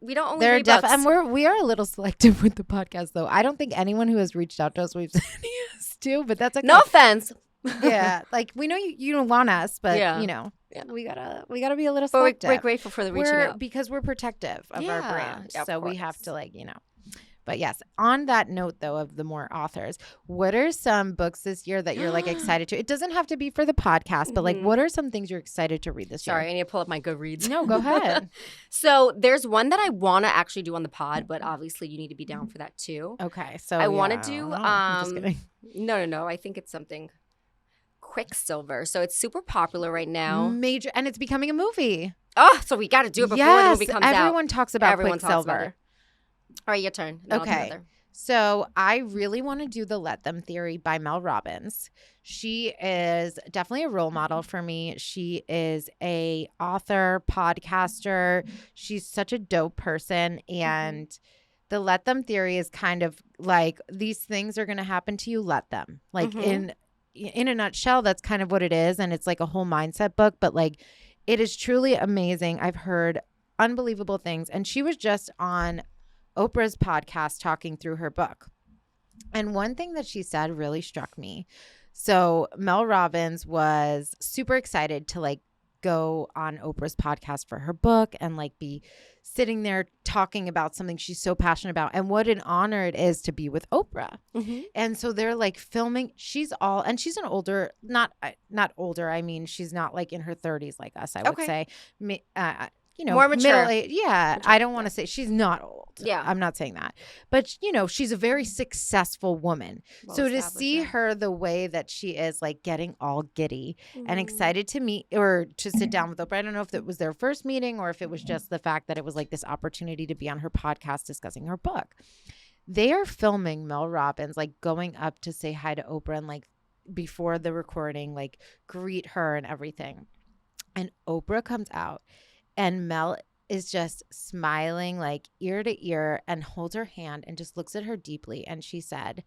read books. And we are a little selective with the podcast, though. I don't think anyone who has reached out to us we've said yes to, but that's okay. No offense. Yeah, like we know you don't want us, but we gotta be a little selective. We're grateful for the reaching out because we're protective of our brand, so we have to But yes, on that note, though, of the more authors, what are some books this year that you're like excited to? It doesn't have to be for the podcast, but like, what are some things you're excited to read this year? Sorry, I need to pull up my Goodreads. No, go ahead. So there's one that I want to actually do on the pod, but obviously you need to be down for that too. Okay, so I want to do. I'm just kidding. No. I think it's something Quicksilver. So it's super popular right now. Major, and it's becoming a movie. Oh, so we got to do it before the movie comes out. Everyone talks about Quicksilver. All right, your turn. Okay. So I really want to do The Let Them Theory by Mel Robbins. She is definitely a role model for me. She is a author, podcaster. She's such a dope person. And The Let Them Theory is kind of like, these things are going to happen to you, let them. Like in a nutshell, that's kind of what it is. And it's like a whole mindset book, but like it is truly amazing. I've heard unbelievable things. And she was just on Oprah's podcast talking through her book. And one thing that she said really struck me. So Mel Robbins was super excited to like go on Oprah's podcast for her book and like be sitting there talking about something she's so passionate about, and what an honor it is to be with Oprah. And so they're like filming. She's an older, not older. I mean, she's not like in her 30s like us, I would say. More mature. Mature. I don't want to say she's not old. Yeah. I'm not saying that. But, she's a very successful woman. So to see her the way that she is, like, getting all giddy and excited to meet or to sit down with Oprah. I don't know if it was their first meeting or if it was just the fact that it was, like, this opportunity to be on her podcast discussing her book. They are filming Mel Robbins, like, going up to say hi to Oprah and, like, before the recording, like, greet her and everything. And Oprah comes out. And Mel is just smiling like ear to ear and holds her hand and just looks at her deeply. And she said,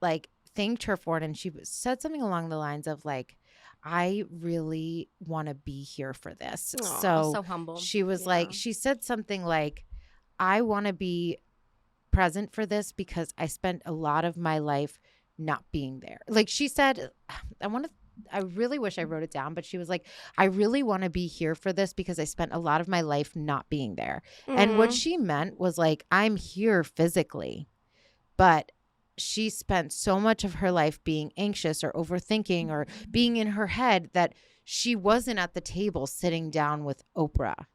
like, thanked her for it. And she said something along the lines of like, I really want to be here for this. Aww, so humble. She was like, she said something like, I want to be present for this because I spent a lot of my life not being there. Like she said, I really wish I wrote it down, but she was like, I really want to be here for this because I spent a lot of my life not being there. And what she meant was like, I'm here physically, but she spent so much of her life being anxious or overthinking or being in her head that she wasn't at the table sitting down with Oprah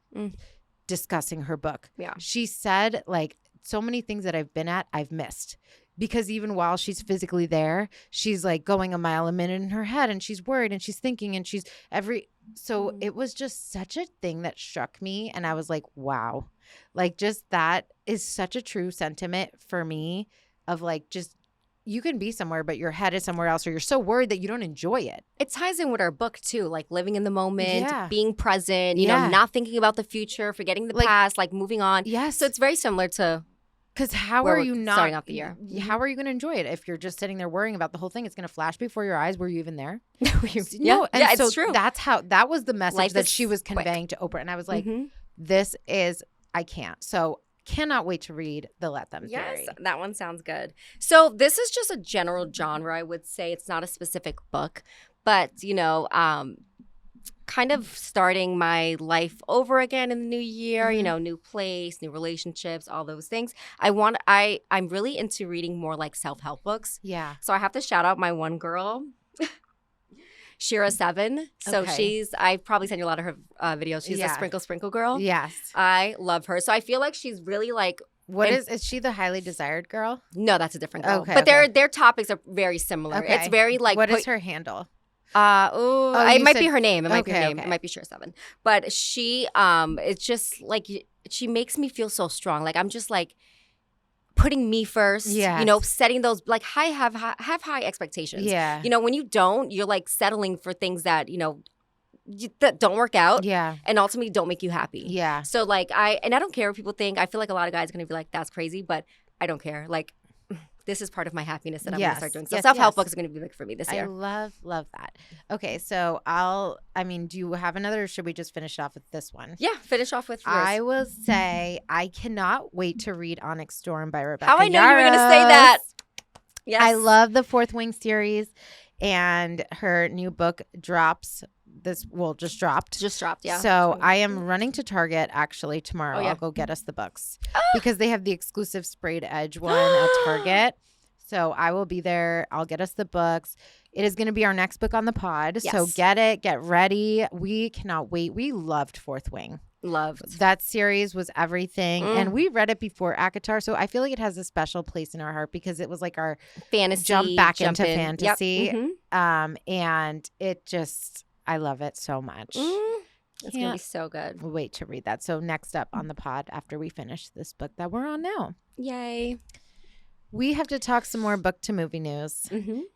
discussing her book. Yeah. She said, like, so many things that I've been at, I've missed. Because even while she's physically there, she's like going a mile a minute in her head and she's worried and she's thinking and she's so it was just such a thing that struck me. And I was like, wow, like just that is such a true sentiment for me of like, just you can be somewhere, but your head is somewhere else or you're so worried that you don't enjoy it. It ties in with our book too, like living in the moment, being present, you know, not thinking about the future, forgetting the past, like moving on. Yes. So it's very similar to because how are you not starting out the year? How are you going to enjoy it if you're just sitting there worrying about the whole thing? It's going to flash before your eyes. Were you even there? It's true. That was the message Life that she was conveying to Oprah, and I was like, I can't. So cannot wait to read the Let Them Theory. Yes, that one sounds good. So this is just a general genre, I would say. It's not a specific book, but you know, kind of starting my life over again in the new year, you know, new place, new relationships, all those things. I'm really into reading more like self-help books. Yeah. So I have to shout out my one girl, Shira7. So I probably sent you a lot of her videos. She's a sprinkle girl. Yes. I love her. So I feel like she's really like, is she the highly desired girl? No, that's a different girl. Okay, but their topics are very similar. Okay. It's very like, what is her handle? It might be her name. It might be her name. It might be Shira7. But she, it's just like, she makes me feel so strong. Like I'm just like putting me first. Yeah. You know, setting those like have high expectations. Yeah. You know, when you don't, you're like settling for things that, you know, that don't work out. Yeah. And ultimately don't make you happy. Yeah. So like I don't care what people think. I feel like a lot of guys are gonna be like, that's crazy, but I don't care. Like, this is part of my happiness that I'm going to start doing. So self-help books are going to be big for me this year. I love that. Okay, so do you have another or should we just finish off with this one? Yeah, finish off with yours. I will say I cannot wait to read Onyx Storm by Rebecca How I know you were going to say that. Yes. I love the Fourth Wing series and her new book drops. Just dropped. Yeah. So I am running to Target actually tomorrow. I'll go get us the books because they have the exclusive sprayed edge one at Target. So I will be there. I'll get us the books. It is going to be our next book on the pod. Yes. So get ready. We cannot wait. We loved Fourth Wing. Loved. That series was everything. And we read it before ACOTAR. So I feel like it has a special place in our heart because it was like our fantasy jump back into fantasy. Yep. And it just... I love it so much. It's going to be so good. Wait to read that. So next up on the pod after we finish this book that we're on now. Yay. We have to talk some more book to movie news.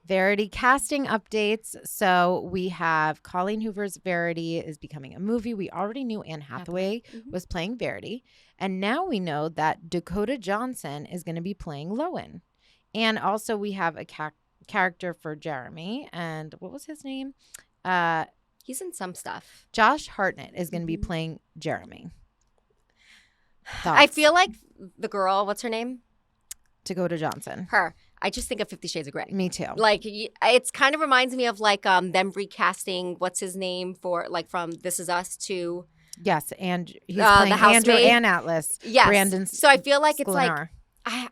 Verity casting updates. So we have Colleen Hoover's Verity is becoming a movie. We already knew Anne Hathaway was playing Verity. And now we know that Dakota Johnson is going to be playing Lowen. And also we have a character for Jeremy. And what was his name? He's in some stuff. Josh Hartnett is going to be playing Jeremy. Thoughts? I feel like the girl, what's her name? Dakota Johnson. Her. I just think of 50 Shades of Grey. Me too. Like, it's kind of reminds me of like them recasting, what's his name for, like from This Is Us to... Yes, and he's playing Andrew and Atlas. Yes. Brandon so I feel like Sklenar. It's like...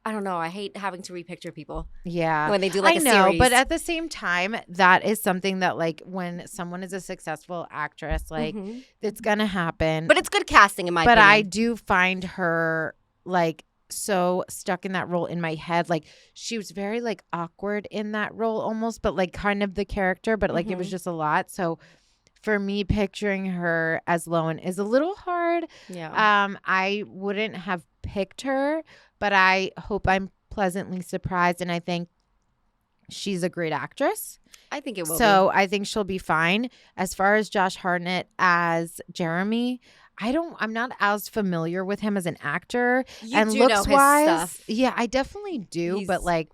I don't know. I hate having to repicture people. Yeah. When they do like a series. But at the same time, that is something that like when someone is a successful actress, like it's going to happen. But it's good casting in my opinion. But I do find her like so stuck in that role in my head. Like she was very like awkward in that role almost, but like kind of the character, but like it was just a lot. So for me, picturing her as Lowen is a little hard. Yeah. I wouldn't have picked her, but I hope I'm pleasantly surprised, and I think she's a great actress. I think it will So I think she'll be fine. As far as Josh Hartnett as Jeremy, I'm not as familiar with him as an actor. You and do looks know his wise, stuff. yeah, I definitely do. He's- but like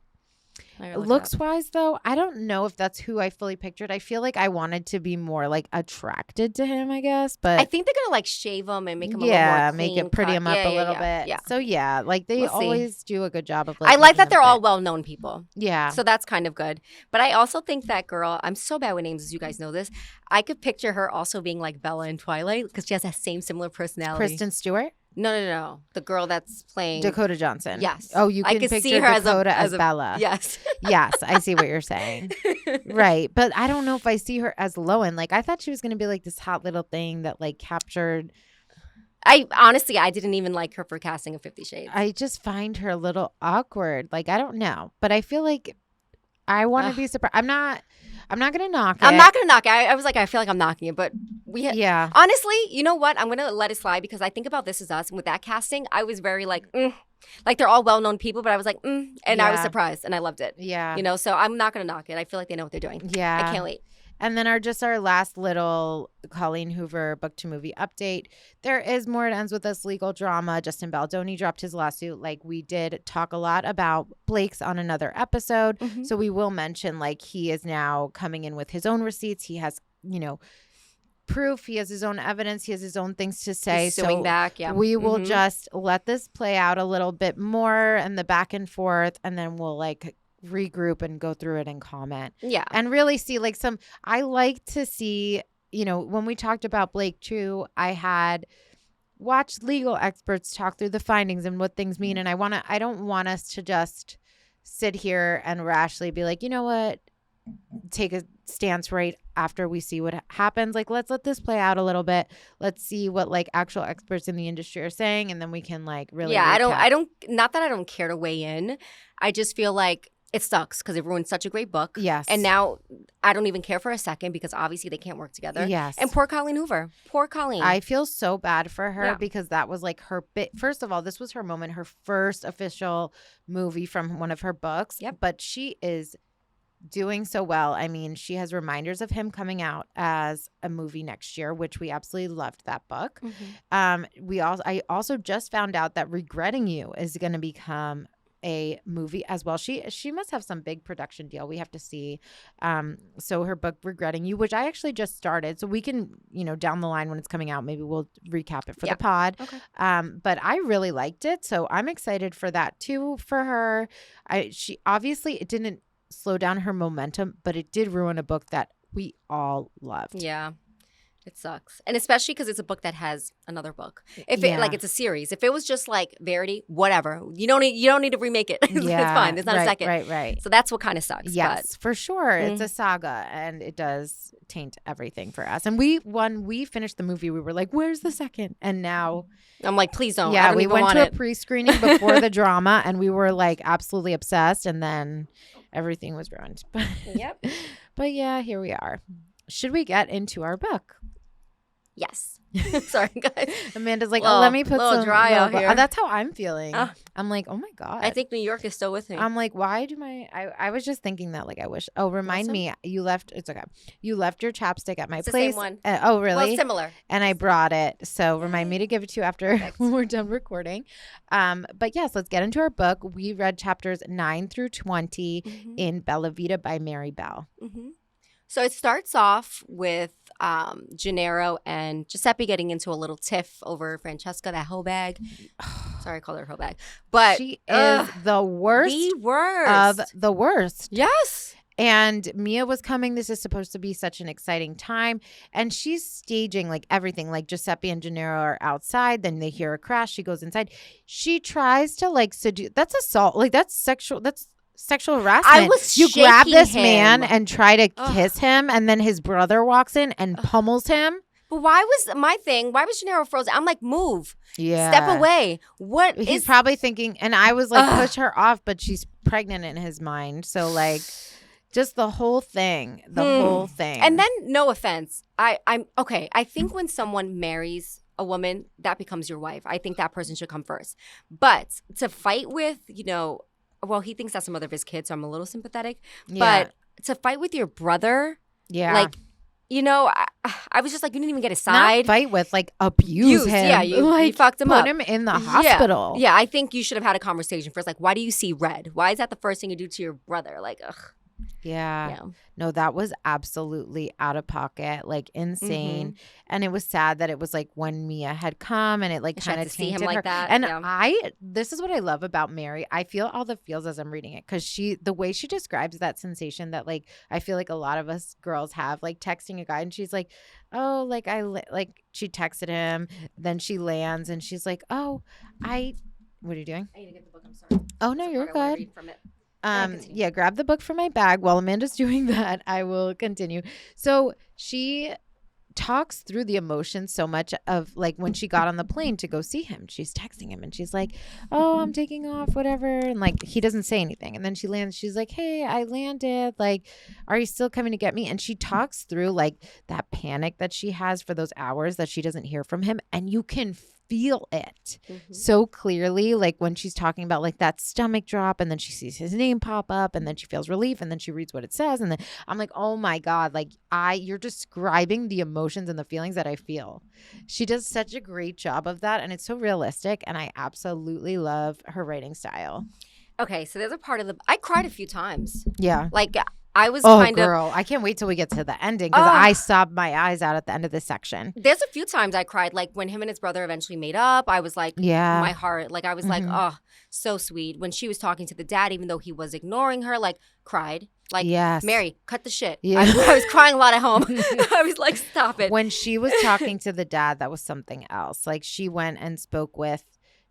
looks wise though, I don't know if that's who I fully pictured. I feel like I wanted to be more like attracted to him, I guess. But I think they're gonna like shave him and make him a little more clean make it pretty cut. him up a little bit. Yeah. So yeah, like they We'll see. always do a good job of like I like making that they're them all fit. well-known people. Yeah. So that's kind of good. But I also think that girl, I'm so bad with names, as you guys know this. I could picture her also being like Bella in Twilight because she has that same similar personality. Kristen Stewart? No. The girl that's playing Dakota Johnson. Yes. Oh, you can I could picture see her Dakota as a Bella. Yes. Yes, I see what you're saying. Right. But I don't know if I see her as Lowen. Like I thought she was going to be like this hot little thing that like captured. I honestly didn't even like her for casting of 50 Shades. I just find her a little awkward. Like I don't know, but I feel like I want to be surprised. I'm not going to knock it. I'm not going to knock it. I was like, I feel like I'm knocking it, but yeah. Honestly, you know what? I'm going to let it slide because I think about This Is Us. And with that casting, I was very like, like they're all well-known people, but I was like, and I was surprised and I loved it. Yeah. You know, so I'm not going to knock it. I feel like they know what they're doing. Yeah. I can't wait. And then our last little Colleen Hoover book to movie update. There is more. It ends with this legal drama. Justin Baldoni dropped his lawsuit. Like we did talk a lot about Blake's on another episode. Mm-hmm. So we will mention like he is now coming in with his own receipts. He has, proof. He has his own evidence. He has his own things to say. He's suing back. Yeah. We will just let this play out a little bit more and the back and forth. And then we'll like regroup and go through it and comment. Yeah. And really see like I like to see, when we talked about Blake too, I had watched legal experts talk through the findings and what things mean. And I don't want us to just sit here and rashly be like, you know what, take a stance right after we see what happens. Like, let's let this play out a little bit. Let's see what like actual experts in the industry are saying. And then we can like really, I don't, not that I don't care to weigh in. I just feel like it sucks because it ruined such a great book. Yes. And now I don't even care for a second because obviously they can't work together. Yes. And poor Colleen Hoover. Poor Colleen. I feel so bad for her because that was like her first of all, this was her moment, her first official movie from one of her books. Yep. But she is doing so well. I mean, she has reminders of him coming out as a movie next year, which we absolutely loved that book. Mm-hmm. I also just found out that Regretting You is going to become a movie as well. She must have some big production deal. We have to see. So her book Regretting You, which I actually just started, so we can, down the line when it's coming out, maybe we'll recap it for the pod. Okay. But I really liked it, so I'm excited for that too for her. She obviously it didn't slow down her momentum, but it did ruin a book that we all loved. Yeah. It sucks. And especially because it's a book that has another book. If it like it's a series. If it was just like Verity, whatever. You don't need to remake it. It's fine. There's not a second. Right. So that's what kind of sucks. Yes, for sure. It's a saga and it does taint everything for us. And when we finished the movie, we were like, where's the second? And now I'm like, please don't. Yeah, we went to a pre-screening before the drama and we were like absolutely obsessed and then everything was ruined. Yep. But yeah, here we are. Should we get into our book? Yes. Sorry, guys. Amanda's like, let me put some dry out here. That's how I'm feeling. I'm like, oh my God. I think New York is still with me. I'm like, why do I was just thinking that, like, I wish. Oh, remind me, it's okay. You left your chapstick at my place. The same one. Oh, really? Well, similar. And I brought it. So remind me to give it to you after when we're done recording. But yes, let's get into our book. We read chapters 9 through 20 in Bella Vita by Mary Belle. Mm-hmm. So it starts off with Gennaro and Giuseppe getting into a little tiff over Francesca, that hoe bag. Sorry, I call her hoe bag. But she is the worst. The worst. Of the worst. Yes. And Mia was coming. This is supposed to be such an exciting time. And she's staging like everything. Like Giuseppe and Gennaro are outside. Then they hear a crash. She goes inside. She tries to like seduce. That's assault. Like that's sexual harassment. You grab this man and try to kiss him, and then his brother walks in and pummels him. But why was Gennaro frozen? I'm like, move. Yeah. Step away. He's probably thinking, and I was like, push her off, but she's pregnant in his mind. So like just the whole thing. Whole thing. And then no offense. I'm okay. I think when someone marries a woman, that becomes your wife. I think that person should come first. But to fight with, well, he thinks that's the mother of his kids, so I'm a little sympathetic. Yeah. But to fight with your brother, yeah, like you know, I was just like, you didn't even get a side. Not fight with, like, abuse him. Yeah, you fucked him up. Put him in the hospital. Yeah, I think you should have had a conversation first. Like, why do you see red? Why is that the first thing you do to your brother? Like, ugh. Yeah. No, that was absolutely out of pocket, like insane. And it was sad that it was like when Mia had come and it like kind of tainted her. Like that. And this is what I love about Mary. I feel all the feels as I'm reading it because the way she describes that sensation that like I feel like a lot of us girls have, like texting a guy and she's like, oh, like she texted him, then she lands and she's like, oh, what are you doing? I need to get the book. I'm sorry. Oh no, you're good. Read from it. Yeah, grab the book from my bag. While Amanda's doing that, I will continue. So she talks through the emotions so much of like when she got on the plane to go see him, she's texting him and she's like, oh, I'm taking off, whatever. And like, he doesn't say anything. And then she lands, she's like, hey, I landed. Like, are you still coming to get me? And she talks through like that panic that she has for those hours that she doesn't hear from him. And you can feel it so clearly, like when she's talking about like that stomach drop and then she sees his name pop up and then she feels relief and then she reads what it says and then I'm like, oh my God, like you're describing the emotions and the feelings that I feel. She does such a great job of that and it's so realistic and I absolutely love her writing style. Okay, so there's a part of I cried a few times. Yeah. Like I was I can't wait till we get to the ending because I sobbed my eyes out at the end of this section. There's a few times I cried. Like when him and his brother eventually made up, I was like, my heart, like I was like, oh, so sweet. When she was talking to the dad, even though he was ignoring her, like cried. Like, Mary, cut the shit. Yeah. I was crying a lot at home. I was like, stop it. When she was talking to the dad, that was something else. Like she went and spoke with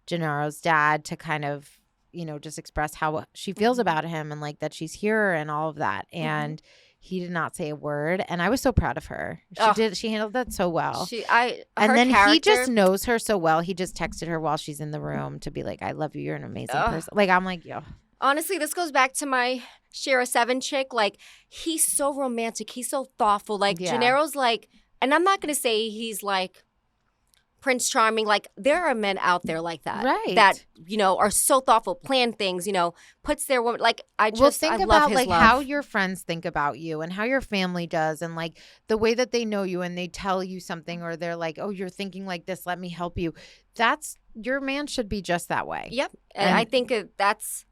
Gennaro's dad to kind of, you know, just express how she feels about him and like that she's here and all of that. And he did not say a word. And I was so proud of her. She handled that so well. He just knows her so well. He just texted her while she's in the room to be like, I love you. You're an amazing person. Like, I'm like, yo. Honestly, this goes back to my Shira 7 chick. Like, he's so romantic. He's so thoughtful. Like, Gennaro's like, and I'm not going to say he's like Prince Charming. Like, there are men out there like that. Right. That, you know, are so thoughtful, plan things, you know, puts their woman, like, I think about like how your friends think about you and how your family does and like the way that they know you and they tell you something or they're like, oh, you're thinking like this, let me help you. Your man should be just that way. Yep. And I think that's,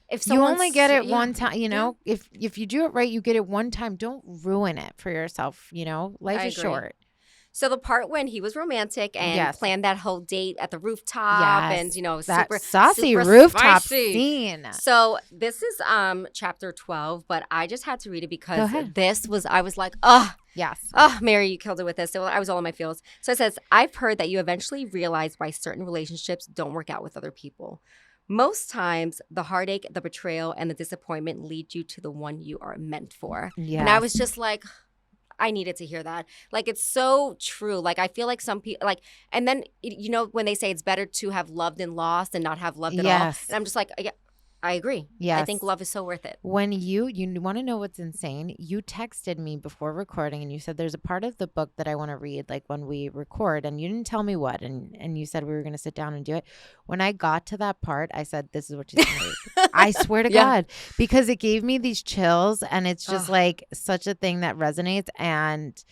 if you only get it one time, you know, if you do it right, you get it one time. Don't ruin it for yourself. You know, life is short. So the part when he was romantic and planned that whole date at the rooftop and, you know, that super saucy super rooftop spicy scene. So this is chapter 12, but I just had to read it because I was like, oh. Yes. Oh, Mary, you killed it with this. So I was all in my feels. So it says, I've heard that you eventually realize why certain relationships don't work out with other people. Most times, the heartache, the betrayal, and the disappointment lead you to the one you are meant for. Yes. And I was just like, I needed to hear that. Like, it's so true. Like, I feel like some people, like, and then, you know, when they say it's better to have loved and lost than not have loved at all. And I'm just like, I agree. Yes. I think love is so worth it. When you want to know what's insane, you texted me before recording and you said there's a part of the book that I want to read, like when we record, and you didn't tell me what, and you said we were going to sit down and do it. When I got to that part, I said, this is what she's going to read. I swear to God, because it gave me these chills and it's just like such a thing that resonates and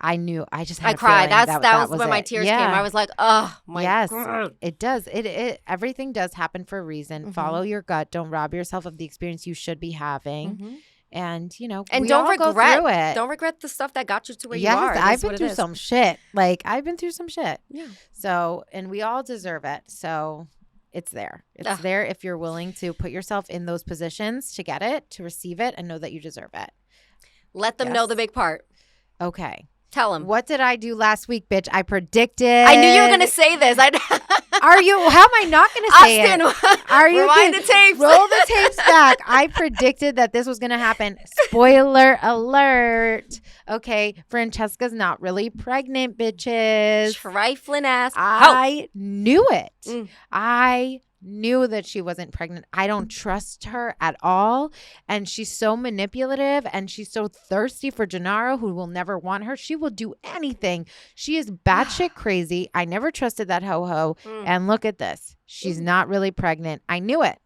I knew I just had a cried. That was when my tears came. I was like, oh my God. It does. It everything does happen for a reason. Follow your gut. Don't rob yourself of the experience you should be having. And you know, and don't regret. Don't regret the stuff that got you to where you are. I've been through some shit. Like I've been through some shit. Yeah. So, and we all deserve it. So it's there. It's there if you're willing to put yourself in those positions to get it, to receive it, and know that you deserve it. Let them know the big part. Okay. Tell him. What did I do last week, bitch? I predicted. I knew you were going to say this. Are you? How am I not going to say it? Are you? Rewind the tapes. Roll the tapes back. I predicted that this was going to happen. Spoiler alert. Okay. Francesca's not really pregnant, bitches. Trifling ass. I knew it. I knew that she wasn't pregnant. I don't trust her at all. And she's so manipulative and she's so thirsty for Gennaro, who will never want her. She will do anything. She is batshit crazy. I never trusted that ho-ho. And look at this. She's not really pregnant. I knew it.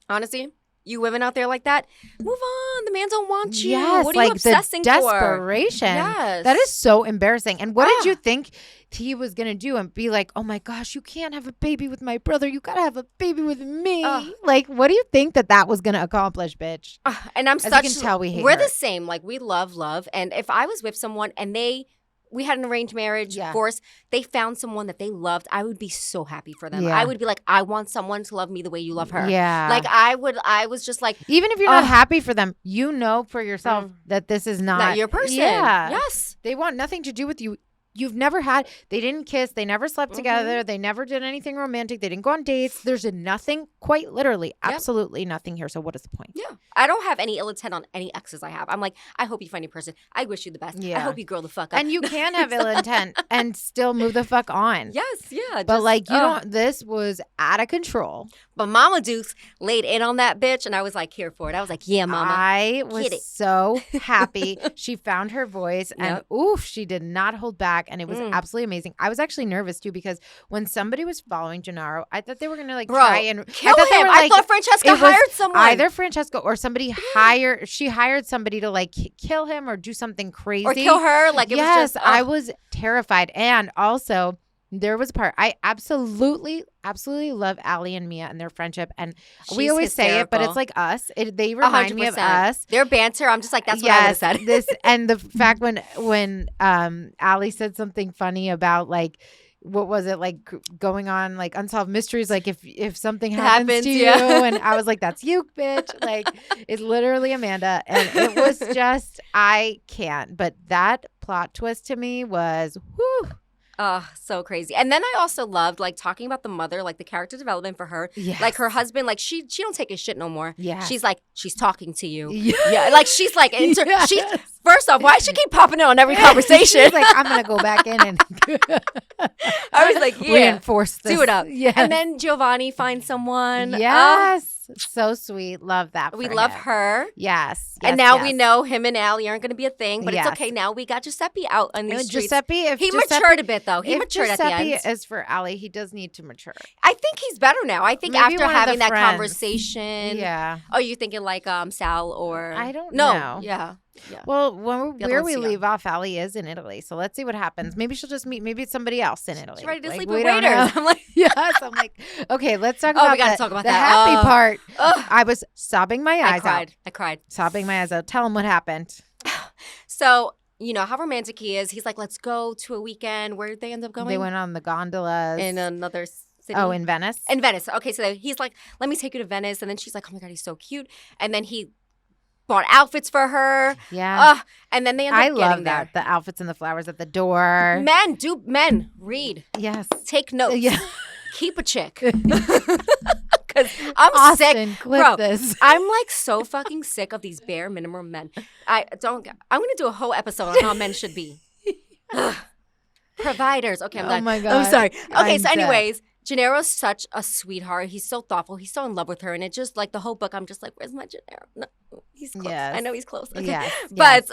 Honestly, you women out there like that, move on. The man don't want you? Yes, what are you obsessing the desperation. for? Yes. That is so embarrassing. And what did you think he was going to do and be like, oh my gosh, you can't have a baby with my brother. You got to have a baby with me. Like, what do you think that was going to accomplish, bitch? And I'm As you can tell, we're the same. Like, we love. And if I was with someone and we had an arranged marriage, of course, they found someone that they loved, I would be so happy for them. I would be like, I want someone to love me the way you love her. Yeah. Like, I was just like. Even if you're not happy for them, you know for yourself that this is not your person. Yeah. Yes. They want nothing to do with you. You've never they didn't kiss. They never slept together. They never did anything romantic. They didn't go on dates. There's nothing, quite literally, absolutely nothing here. So what is the point? Yeah. I don't have any ill intent on any exes I have. I'm like, I hope you find your person. I wish you the best. I hope you grow the fuck up. And you can have ill intent and still move the fuck on. Yes, yeah. But you don't, this was out of control. But Mama Dukes laid in on that bitch and I was like, here for it. I was like, yeah, Mama. I was so happy. She found her voice and she did not hold back. And it was absolutely amazing. I was actually nervous too because when somebody was following Gennaro, I thought they were gonna try and kill him. I thought Francesca hired someone. Either Francesca or somebody she hired somebody to kill him or do something crazy or kill her. Like it was just. I was terrified. And also there was a part I absolutely love Allie and Mia and their friendship, and we always say it, but it's like us. They remind 100%. Me of us. Their banter, I'm just like, that's what I would have said. This and the fact when Allie said something funny about what was it going on unsolved mysteries, if something happens to you, and I was like, that's you, bitch. It's literally Amanda, and it was just I can't. But that plot twist to me was whew. Oh, so crazy. And then I also loved talking about the mother, the character development for her. Yes. Her husband, she don't take his shit no more. Yeah. She's she's talking to you. Yeah. She's she's first off, why does she keep popping in on every conversation? She's I'm gonna go back in and I was like, reinforce this. Do it up. Yeah. And then Giovanni finds someone. Yes. So sweet. Love that. We love her. Yes. And now we know him and Allie aren't going to be a thing, but it's okay. Now we got Giuseppe out on these streets. He matured a bit, though. He matured at the end. Giuseppe is for Allie, he does need to mature. I think he's better now. I think maybe after having that conversation. Yeah. Oh, you're thinking Sal or. I don't know. Yeah. Well, where we leave off, Allie is in Italy. So let's see what happens. Maybe she'll just meet it's somebody else in Italy. She's ready to sleep with waiters. I'm like, yes. I'm like, okay, let's talk about we got to talk about the that. happy part. I was sobbing my eyes out. I cried. Sobbing my eyes out. Tell him what happened. So, you know how romantic he is. He's like, let's go to a weekend. Where did they end up going? They went on the gondolas. In another city. Oh, in Venice? In Venice. Okay, so he's like, let me take you to Venice. And then she's like, oh my God, he's so cute. And then he bought outfits for her. Yeah. And then they end up getting there. I love that. The outfits and the flowers at the door. Men, read. Yes. Take notes. Yeah. Keep a chick. Because I'm sick. Bro, this. I'm so fucking sick of these bare minimum men. I'm going to do a whole episode on how men should be. Providers. Okay, I'm done. Oh my God. I'm sorry. Okay, so anyways. Gennaro's such a sweetheart. He's so thoughtful. He's so in love with her. And it just the whole book, I'm just like, where's my Gennaro? No, he's close. Yes. I know he's close. Okay. Yes. But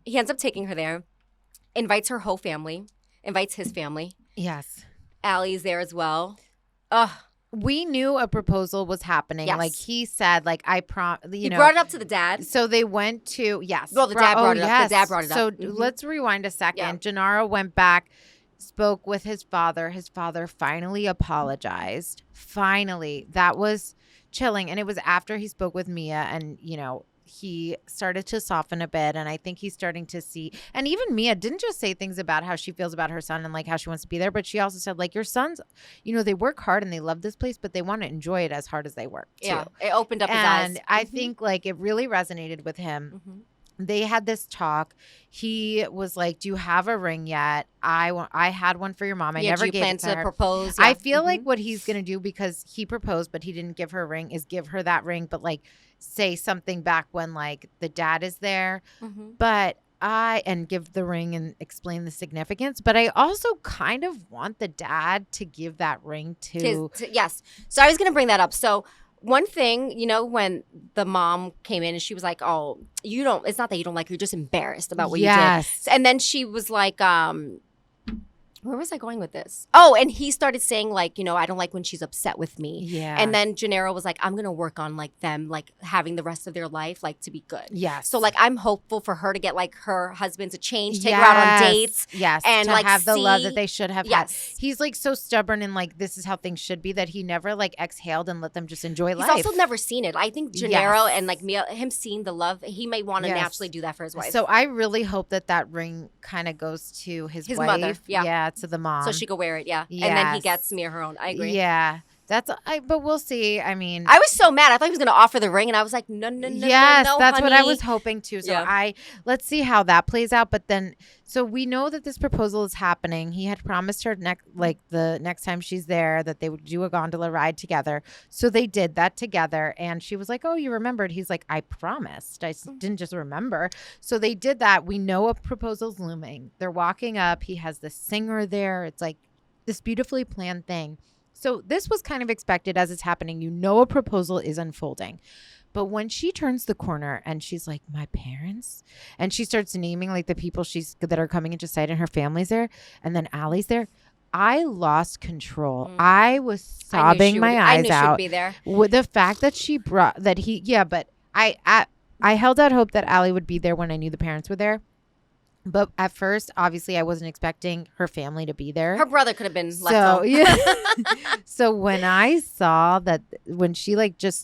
he ends up taking her there, invites her whole family, invites his family. Yes. Allie's there as well. We knew a proposal was happening. Yes. He said, he brought it up to the dad. So they went to, yes. Well, the dad brought it up. The dad brought it up. So let's rewind a second. Yeah. Gennaro went back, spoke with his father. His father finally apologized. Finally. That was chilling. And it was after he spoke with Mia and, he started to soften a bit. And I think he's starting to see. And even Mia didn't just say things about how she feels about her son and how she wants to be there. But she also said your sons, they work hard and they love this place, but they want to enjoy it as hard as they work too. Yeah, it opened up his eyes. And I think it really resonated with him. Mm-hmm. They had this talk. He was like, do you have a ring yet? I had one for your mom. I never gave it to her. Do you plan to propose? Yeah. I feel like what he's going to do, because he proposed, but he didn't give her a ring, is give her that ring, but say something back when the dad is there. Mm-hmm. And give the ring and explain the significance. But I also kind of want the dad to give that ring to yes. So I was going to bring that up. So one thing, when the mom came in and she was like, oh, it's not that you don't like her, you're just embarrassed about what you did. And then she was like, Where was I going with this? Oh, and he started saying like, I don't like when she's upset with me. Yeah. And then Gennaro was like, I'm going to work on like them, like having the rest of their life, like to be good. Yes. So like, I'm hopeful for her to get like her husband to change, take her out on dates. Yes. And to like have the love that they should have had. Yes. He's like so stubborn and like, this is how things should be, that he never like exhaled and let them just enjoy life. He's also never seen it. I think Gennaro and like Mia, him seeing the love, he may want to naturally do that for his wife. So I really hope that ring kind of goes to his wife. Mother. Yeah. To the mom. So she could wear it, and then he gets Mia her own. I agree. Yeah, but we'll see. I mean, I was so mad. I thought he was going to offer the ring, and I was like, no, yes, no, that's honey. what I was hoping too. So let's see how that plays out. But then, so we know that this proposal is happening. He had promised her the next time she's there that they would do a gondola ride together. So they did that together, and she was like, "Oh, you remembered?" He's like, "I promised. I didn't just remember." So they did that. We know a proposal's looming. They're walking up. He has the singer there. It's like this beautifully planned thing. So this was kind of expected as it's happening. A proposal is unfolding. But when she turns the corner and she's like, my parents, and she starts naming like the people that are coming into sight and her family's there, and then Allie's there, I lost control. I was sobbing my eyes out. I knew she'd be there. With the fact that she brought that he, but I held out hope that Allie would be there when I knew the parents were there. But at first, obviously, I wasn't expecting her family to be there. Her brother could have been left home. Yeah. So when I saw that, when she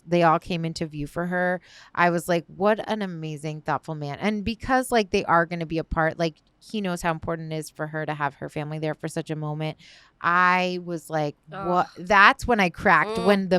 they all came into view for her, I was like, what an amazing, thoughtful man. And because they are going to be apart, he knows how important it is for her to have her family there for such a moment. I was like, what? That's when I cracked. When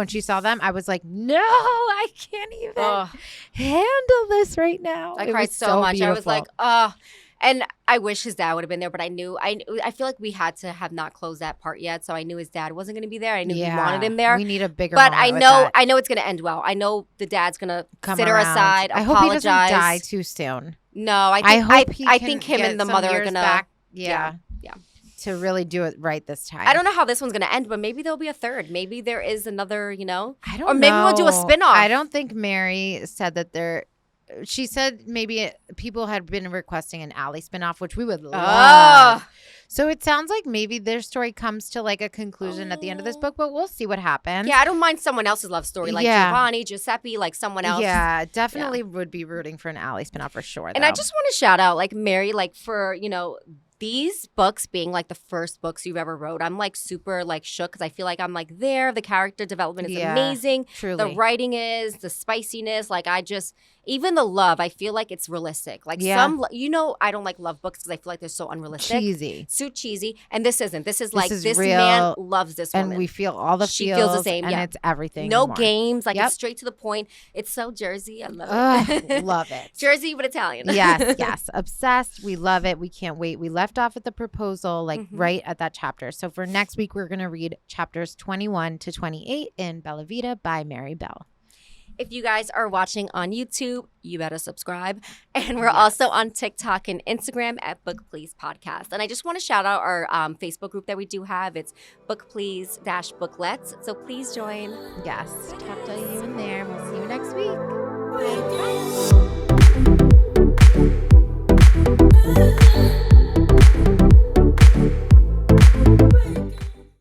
she saw them, I was like, no, I can't even handle this right now. I cried so much. Beautiful. I was like, and I wish his dad would have been there, but I feel like we had to have not closed that part yet. So I knew his dad wasn't going to be there. I knew he wanted him there. We need a bigger But moment I know it's going to end well. I know the dad's going to sit her aside, I apologize. hope he doesn't die too soon. No, I think him and the mother are going to. Yeah. To really do it right this time. I don't know how this one's going to end, but maybe there'll be a third. Maybe there is another, I don't know. Or maybe we'll do a spinoff. I don't think Mary said that she said maybe people had been requesting an Allie spinoff, which we would love. So it sounds like maybe their story comes to a conclusion at the end of this book, but we'll see what happens. Yeah, I don't mind someone else's love story, like Giovanni, Giuseppe, someone else. Yeah, definitely would be rooting for an Allie spinoff for sure. And I just want to shout out Mary, for, these books being the first books you've ever wrote, I'm super shook because I feel like I'm there. The character development is amazing. Truly. The writing is, the spiciness. Even the love, I feel like it's realistic. Some, I don't like love books because I feel like they're so unrealistic. Cheesy. So cheesy. And this isn't. This is this real, man loves this woman. And we feel all the She feels the same. And it's everything. No games. It's straight to the point. It's so Jersey. I love it. Love it. Jersey, but Italian. Yes. Obsessed. We love it. We can't wait. We left off at the proposal, right at that chapter. So for next week, we're going to read chapters 21 to 28 in Bella Vita by Mary Belle. If you guys are watching on YouTube, you better subscribe. And we're also on TikTok and Instagram at Book Please Podcast. And I just want to shout out our Facebook group that we do have. It's Book Please -Booklets. So please join. Yes. Talk to you in there.